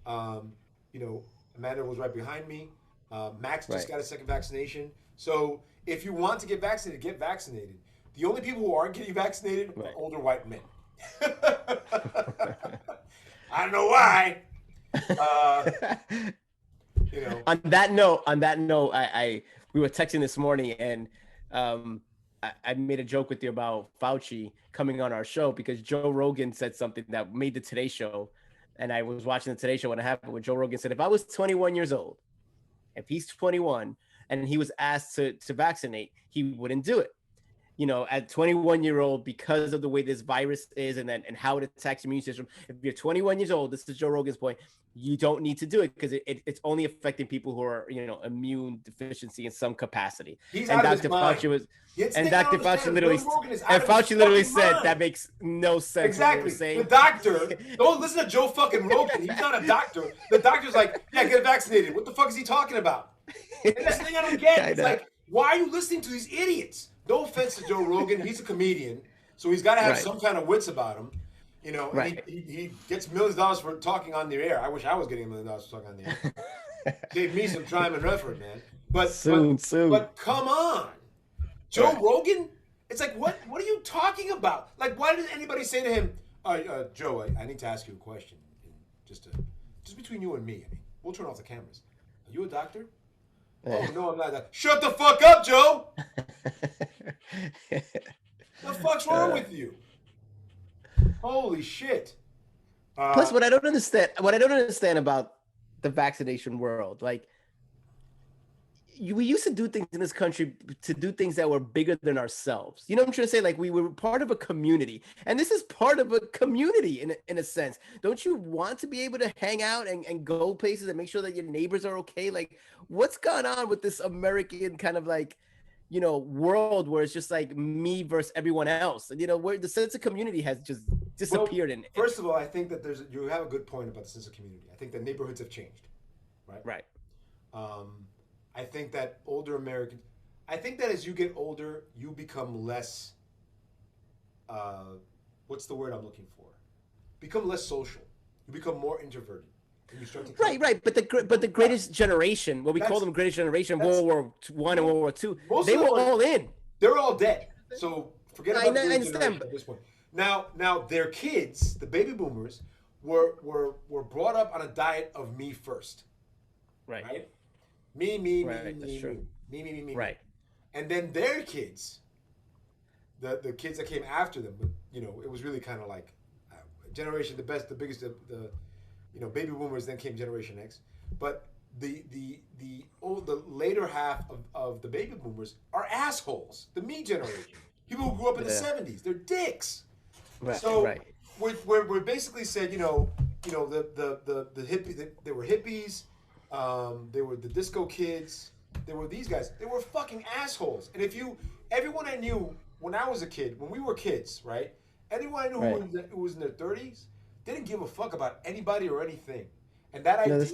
B: Amanda was right behind me. Max just got a second vaccination. So if you want to get vaccinated, get vaccinated. The only people who aren't getting vaccinated are older white men. I don't know why.
A: On that note, I we were texting this morning, and I made a joke with you about Fauci coming on our show because Joe Rogan said something that made the Today Show, and I was watching the Today Show when it happened. When Joe Rogan said, if I was 21 years old, if he's 21 and he was asked to vaccinate, he wouldn't do it. at 21-year-old, because of the way this virus is and how it attacks your immune system. If you're 21 years old, this is Joe Rogan's point, you don't need to do it because it's only affecting people who are, immune deficiency in some capacity.
B: He's
A: And
B: out of his
A: Dr.
B: mind.
A: Fauci was,
B: It's,
A: and
B: they don't
A: Dr. Fauci
B: understand.
A: literally,
B: Joe Rogan is out
A: and
B: of his
A: Fauci literally
B: fucking
A: said
B: mind.
A: that makes no sense.
B: Exactly. The doctor, don't listen to Joe fucking Rogan. He's not a doctor. The doctor's like, yeah, get vaccinated. What the fuck is he talking about? And that's the thing I don't get. It's like, why are you listening to these idiots? No offense to Joe Rogan. He's a comedian, so he's got to have some kind of wits about him. And he gets millions of dollars for talking on the air. I wish I was getting $1 million for talking on the air. Save me some time and effort, man. But soon. But come on, Joe Rogan. It's like, what are you talking about? Like, why did anybody say to him, Joe, I need to ask you a question, just between you and me. I mean, we'll turn off the cameras. Are you a doctor? Oh no, I'm not a doctor. Shut the fuck up, Joe. The fuck's wrong with you? Holy shit.
A: Plus, what I don't understand about the vaccination world, like, we used to do things in this country to do things that were bigger than ourselves. You know what I'm trying to say? Like, we were part of a community, and this is part of a community in a sense. Don't you want to be able to hang out and go places and make sure that your neighbors are okay? Like, what's going on with this American kind of like, world where it's just like me versus everyone else, and where the sense of community has just disappeared.
B: Well, first of all, I think that you have a good point about the sense of community. I think that neighborhoods have changed, right? I think that I think that as you get older, you become less, what's the word I'm looking for? Become less social. You become more introverted. And you start to
A: right. But the greatest generation, what we call them greatest generation, World War I and World War II, they were all in.
B: They're all dead. So forget about the generation at this point. Now their kids, the baby boomers, were brought up on a diet of me first. Right? Me. Right. And then their kids, the kids that came after them, it was really kind of like generation, the biggest, baby boomers, then came Generation X. But the later half of the baby boomers are assholes. The me generation, people who grew up in the 70s, they're dicks. So we're basically said, the hippie, they were hippies. They were the disco kids. They were these guys. They were fucking assholes. And everyone I knew when I was a kid, when we were kids, right? Anyone I knew who was in their 30s didn't give a fuck about anybody or anything. And that idea was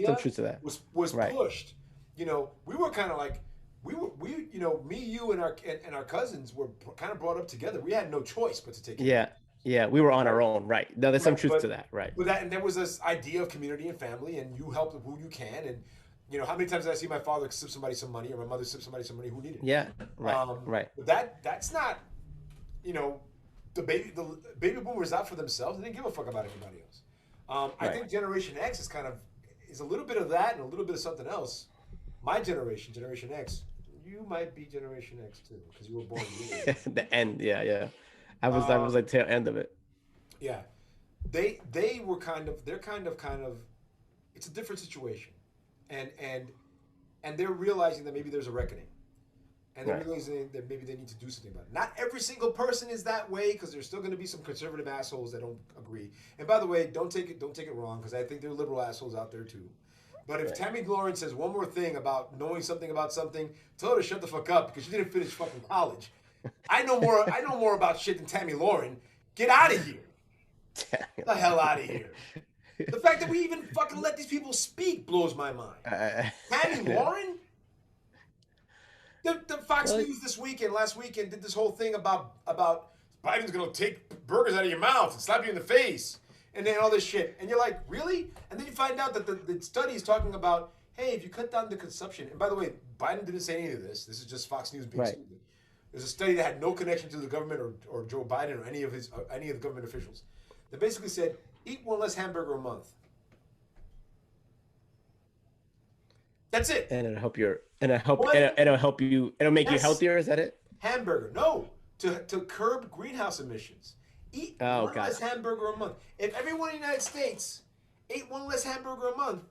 B: pushed. We were kind of like, me, you, and our cousins were kind of brought up together. We had no choice but to take it.
A: Yeah, we were on our own, right? No, there's some truth to that, right?
B: But and there was this idea of community and family, and you help who you can. And how many times did I see my father sip somebody some money, or my mother sip somebody some money who needed it?
A: Yeah, right.
B: But that's not, the baby boomers out for themselves. They didn't give a fuck about anybody else. I think Generation X is a little bit of that and a little bit of something else. My generation, Generation X, you might be Generation X too because you were born.
A: The end, yeah. I was like tail end of it.
B: Yeah, they were they're kind of. It's a different situation, and they're realizing that maybe there's a reckoning, and they're realizing that maybe they need to do something about it. Not every single person is that way because there's still going to be some conservative assholes that don't agree. And by the way, don't take it wrong because I think there are liberal assholes out there too. But if Tammy Lauren says one more thing about knowing something about something, tell her to shut the fuck up because she didn't finish fucking college. I know more about shit than Tammy Lauren. Get out of here. Get the hell out of here. The fact that we even fucking let these people speak blows my mind. Tammy Lauren? The Fox News last weekend, did this whole thing about Biden's going to take burgers out of your mouth and slap you in the face. And then all this shit. And you're like, really? And then you find out that the study is talking about, hey, if you cut down the consumption. And by the way, Biden didn't say any of this. This is just Fox News being stupid. There's a study that had no connection to the government or Joe Biden or any of the government officials. That basically said, eat one less hamburger a month. That's it.
A: And it'll help it'll make you healthier. Is that it?
B: Hamburger. No. To curb greenhouse emissions. Eat one less hamburger a month. If everyone in the United States ate one less hamburger a month,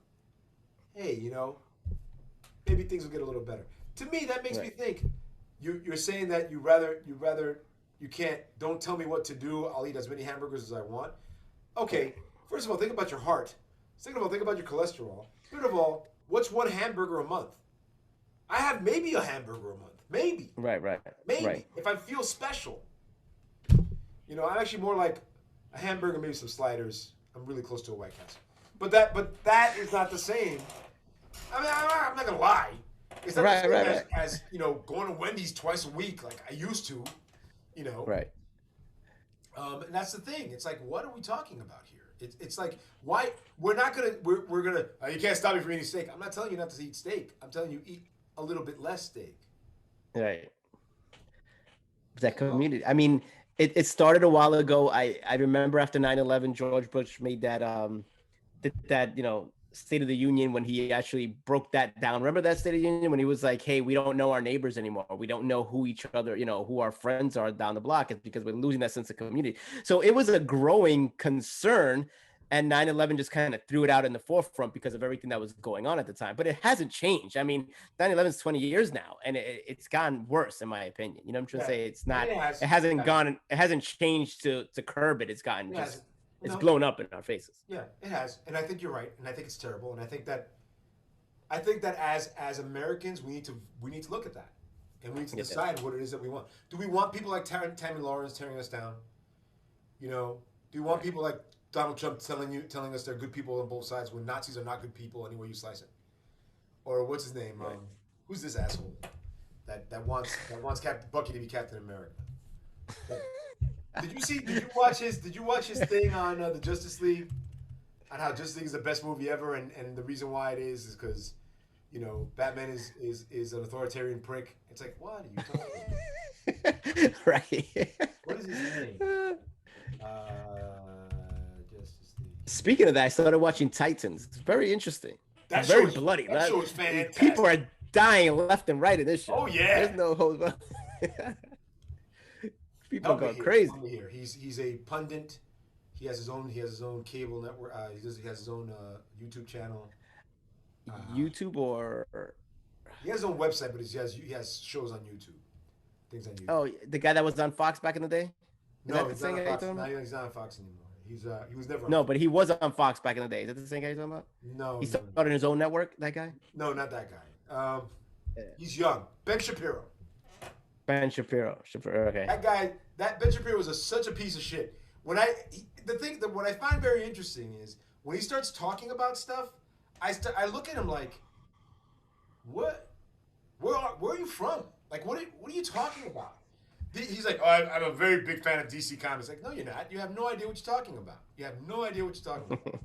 B: hey, maybe things will get a little better. To me, that makes me think, you're saying that you can't, don't tell me what to do. I'll eat as many hamburgers as I want. Okay, first of all, think about your heart. Second of all, think about your cholesterol. Third of all, what's one hamburger a month? I have maybe a hamburger a month. Maybe.
A: Right, right, right.
B: Maybe. If I feel special. I'm actually more like a hamburger, maybe some sliders. I'm really close to a White Castle. But that is not the same. I mean, I'm not gonna lie. It's not
A: Right,
B: the same
A: right,
B: as going to Wendy's twice a week like I used to. You know.
A: right.
B: And that's the thing. It's like, what are we talking about here? It's like, why we're not gonna we're gonna you can't stop me from eating steak. I'm not telling you not to eat steak. I'm telling you eat a little bit less steak.
A: Right. That community. I mean, it started a while ago. I remember after 9/11, George Bush made did that, State of the Union when he actually broke that down. Remember that State of the Union when he was like, "Hey, we don't know our neighbors anymore. We don't know who each other, who our friends are down the block. It's because we're losing that sense of community." So it was a growing concern, and 9/11 just kind of threw it out in the forefront because of everything that was going on at the time. But it hasn't changed. I mean, 9/11 is 20 years now, and it's gotten worse, in my opinion. You know what I'm trying to say? It's not.
B: It has.
A: It hasn't gone. It hasn't changed to curb it. It's gotten
B: It
A: just.
B: has.
A: It's
B: No.
A: blown up in our faces.
B: Yeah, it has, and I think you're right, and I think it's terrible, and I think that as Americans, we need to look at that, and we need to
A: Yes.
B: decide what it is that we want. Do we want people like Tammy Lawrence tearing us down? Do we want people like Donald Trump telling us they're good people on both sides when Nazis are not good people any way you slice it? Or what's his name?
A: Right.
B: Who's this asshole that wants Captain Bucky to be Captain America? Did you watch his thing on the Justice League? On how Justice League is the best movie ever, and the reason why it is because, Batman is an authoritarian prick. It's like, what are you talking about?
A: Right.
B: What is his name? Justice League.
A: Speaking of that, I started watching Titans. It's very interesting.
B: That
A: Very
B: show is-
A: bloody.
B: that show is fantastic.
A: People are dying left and right in this show.
B: Oh, yeah.
A: There's no hope. People
B: Help me
A: go
B: here,
A: crazy.
B: help me here. He's a pundit. He has his own cable network. He has his own YouTube channel.
A: YouTube or
B: He has his own website, but he has shows on YouTube. Things on YouTube.
A: oh, the guy that was on Fox back in the day. Is that
B: no,
A: the
B: he's
A: same
B: not on
A: guy you're
B: Fox.
A: talking
B: No,
A: about?
B: he's not on Fox anymore. He was never on
A: No,
B: Fox.
A: but he was on Fox back in the day. Is that the same guy you're talking about?
B: No,
A: He
B: no,
A: started his own network. That guy,
B: no, not that guy.
A: Yeah.
B: He's young. Ben Shapiro.
A: Ben Shapiro. Okay.
B: That guy, that Ben Shapiro was such a piece of shit. What I find very interesting is when he starts talking about stuff, I look at him like, what? Where are you from? Like, what are you talking about? He's like, oh, I'm a very big fan of DC Comics. Like, no, you're not. You have no idea what you're talking about. You have no idea what you're talking about.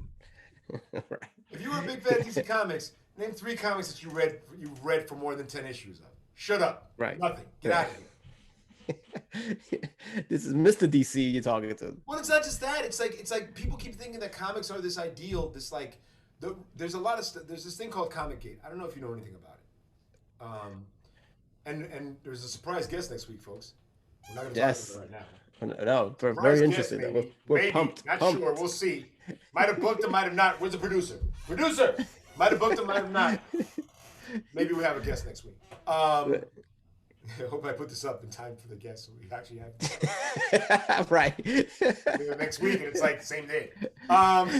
A: Right.
B: If you were a big fan of DC Comics, name 3 comics that you read for more than 10 issues of. Shut up.
A: Right.
B: Nothing. Get out of here.
A: This is Mr. DC you're talking to.
B: Well, it's not just that. It's like people keep thinking that comics are this ideal. This like, there's a lot of there's this thing called Comic Gate. I don't know if you know anything about it. And there's a surprise guest next week, folks. We're not going to
A: Yes.
B: talk about it right now.
A: No, we're
B: Surprise
A: very
B: guest,
A: interested.
B: maybe.
A: We're
B: Maybe.
A: pumped.
B: Not
A: pumped.
B: sure. We'll see. Might have booked him. Might have not. Where's the producer? Producer. Might have booked him. Might have not. Maybe we have a guest next week. I hope I put this up in time for the guest so we actually have
A: Right.
B: next week, and it's like the same day.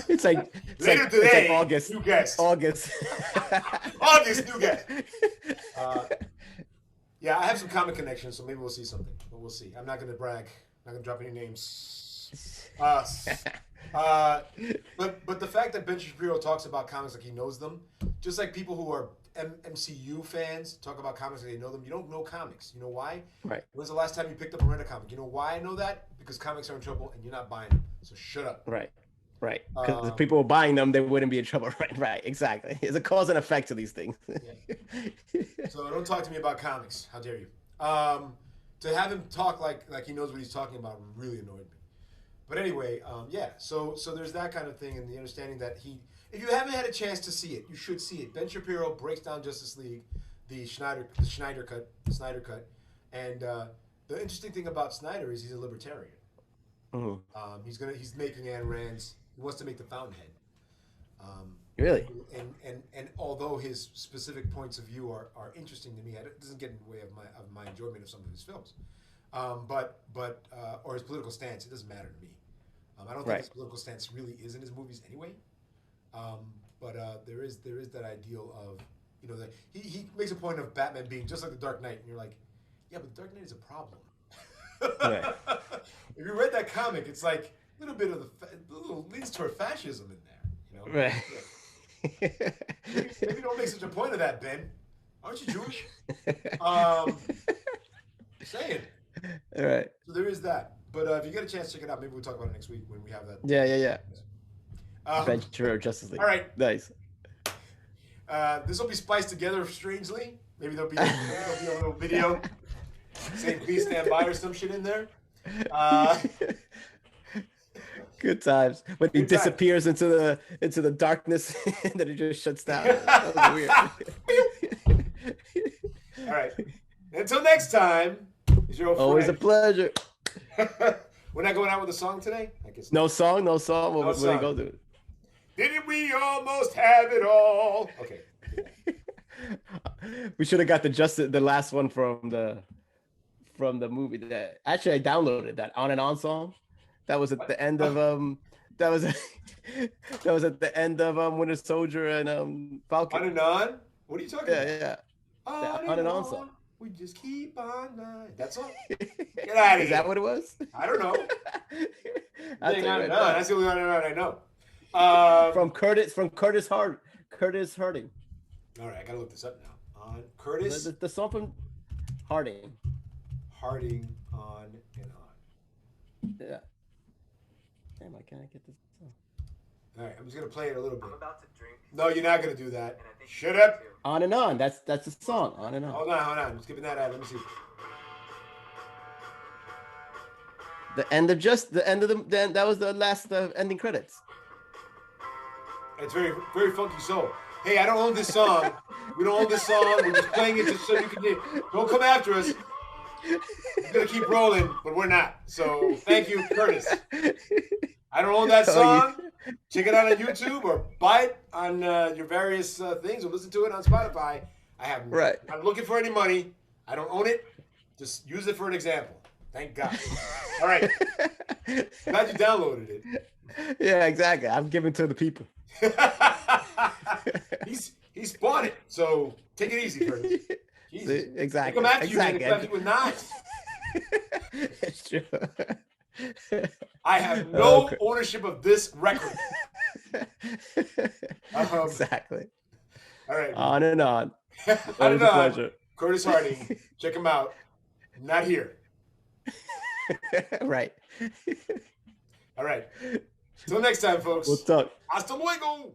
A: It's like
B: Later
A: it's
B: today,
A: like August.
B: new guest.
A: August.
B: August, new guest. Yeah, I have some comic connections, so maybe we'll see something. But we'll see. I'm not going to brag. I'm not going to drop any names. But the fact that Ben Shapiro talks about comics like he knows them, just like people who are MCU fans talk about comics like they know them. You don't know comics. You know why?
A: Right.
B: When's the last time you picked up and read a comic? You know why I know that? Because comics are in trouble and you're not buying them. So shut up.
A: Right. Right. Because if people were buying them, they wouldn't be in trouble. Right. Right. Exactly. It's a cause and effect to these things.
B: Yeah. So don't talk to me about comics. How dare you? To have him talk like he knows what he's talking about really annoyed me. But anyway, yeah. So there's that kind of thing, and the understanding that if you haven't had a chance to see it, you should see it. Ben Shapiro breaks down Justice League, the Snyder cut, and the interesting thing about Snyder is he's a libertarian.
A: Mm-hmm.
B: He's making Ayn Rand's. He wants to make the Fountainhead.
A: Really?
B: And although his specific points of view are interesting to me, it doesn't get in the way of my enjoyment of some of his films. But or his political stance, it doesn't matter to me. I don't think
A: Right.
B: his political stance really is in his movies anyway. But there is that ideal of, you know, that he makes a point of Batman being just like the Dark Knight, and you're like, yeah, but the Dark Knight is a problem.
A: Right.
B: If you read that comic, it's like a little bit of a little leans toward fascism in there, you know.
A: Right.
B: Maybe don't make such a point of that, Ben. Aren't you Jewish? Saying.
A: All right.
B: So there is that. But if you get a chance, check it out. Maybe we'll talk about it next week when we have that.
A: Yeah.
B: Um,
A: Adventure of Justice League.
B: all right.
A: Nice.
B: This will be spliced together strangely. Maybe there'll be a little video saying "Please stand by" or some shit in there.
A: Good times when he
B: Good times.
A: disappears into the darkness and then it just shuts down. That was weird.
B: All right. Until next time, it's your old
A: Always a
B: friend.
A: pleasure.
B: We're not going out with a song today? I guess
A: No song. What
B: No
A: do
B: song.
A: you go do?
B: Didn't we almost have it all? Okay.
A: We should have got the last one from the movie. That actually I downloaded that On and On song. That was at the end of that was that was at the end of Winter Soldier and Falcon.
B: On and on? What are you talking about?
A: Yeah.
B: On
A: and on song.
B: We just keep on lying. That song? Get out of
A: Is
B: here.
A: that what it was?
B: I don't know.
A: I'll
B: Dang,
A: tell
B: on
A: you
B: and
A: right
B: on.
A: now.
B: That's the only on and on I know.
A: From Curtis Harding.
B: All right, I gotta look this up now. On Curtis
A: The song from Harding.
B: Harding, on and on.
A: Yeah. Damn, I can't get this song.
B: All right, I'm just gonna play it a little bit.
C: I'm about to drink.
B: No, you're not gonna do that.
C: And I think
B: Shut
C: you
B: up.
C: too.
A: On and On. That's the song. On and On.
B: Hold on. I'm skipping that out. Let me see.
A: The end of that was the last ending credits.
B: It's very, very funky soul. Hey, I don't own this song. We don't own this song. We're just playing it just so you can hear. Don't come after us. We're gonna keep rolling, but we're not. So thank you, Curtis. I don't own that song. Check it out on YouTube or buy it on your various things or listen to it on Spotify. I have.
A: Right.
B: I'm looking for any money. I don't own it. Just use it for an example. Thank God. All right. Glad you downloaded it.
A: Yeah, exactly. I'm giving to the people.
B: He's bought it, so take it easy, Curtis. Jesus.
A: See, exactly.
B: Come after
A: Exactly.
B: you, man. Come after you with knives.
A: It's true.
B: I have no
A: Okay.
B: ownership of this record.
A: Exactly.
B: All right.
A: On and On.
B: On
A: Always
B: and
A: a
B: on.
A: pleasure.
B: Curtis Harding. Check him out. Not here.
A: Right.
B: All right. Till next time, folks.
A: We'll talk.
B: Hasta luego.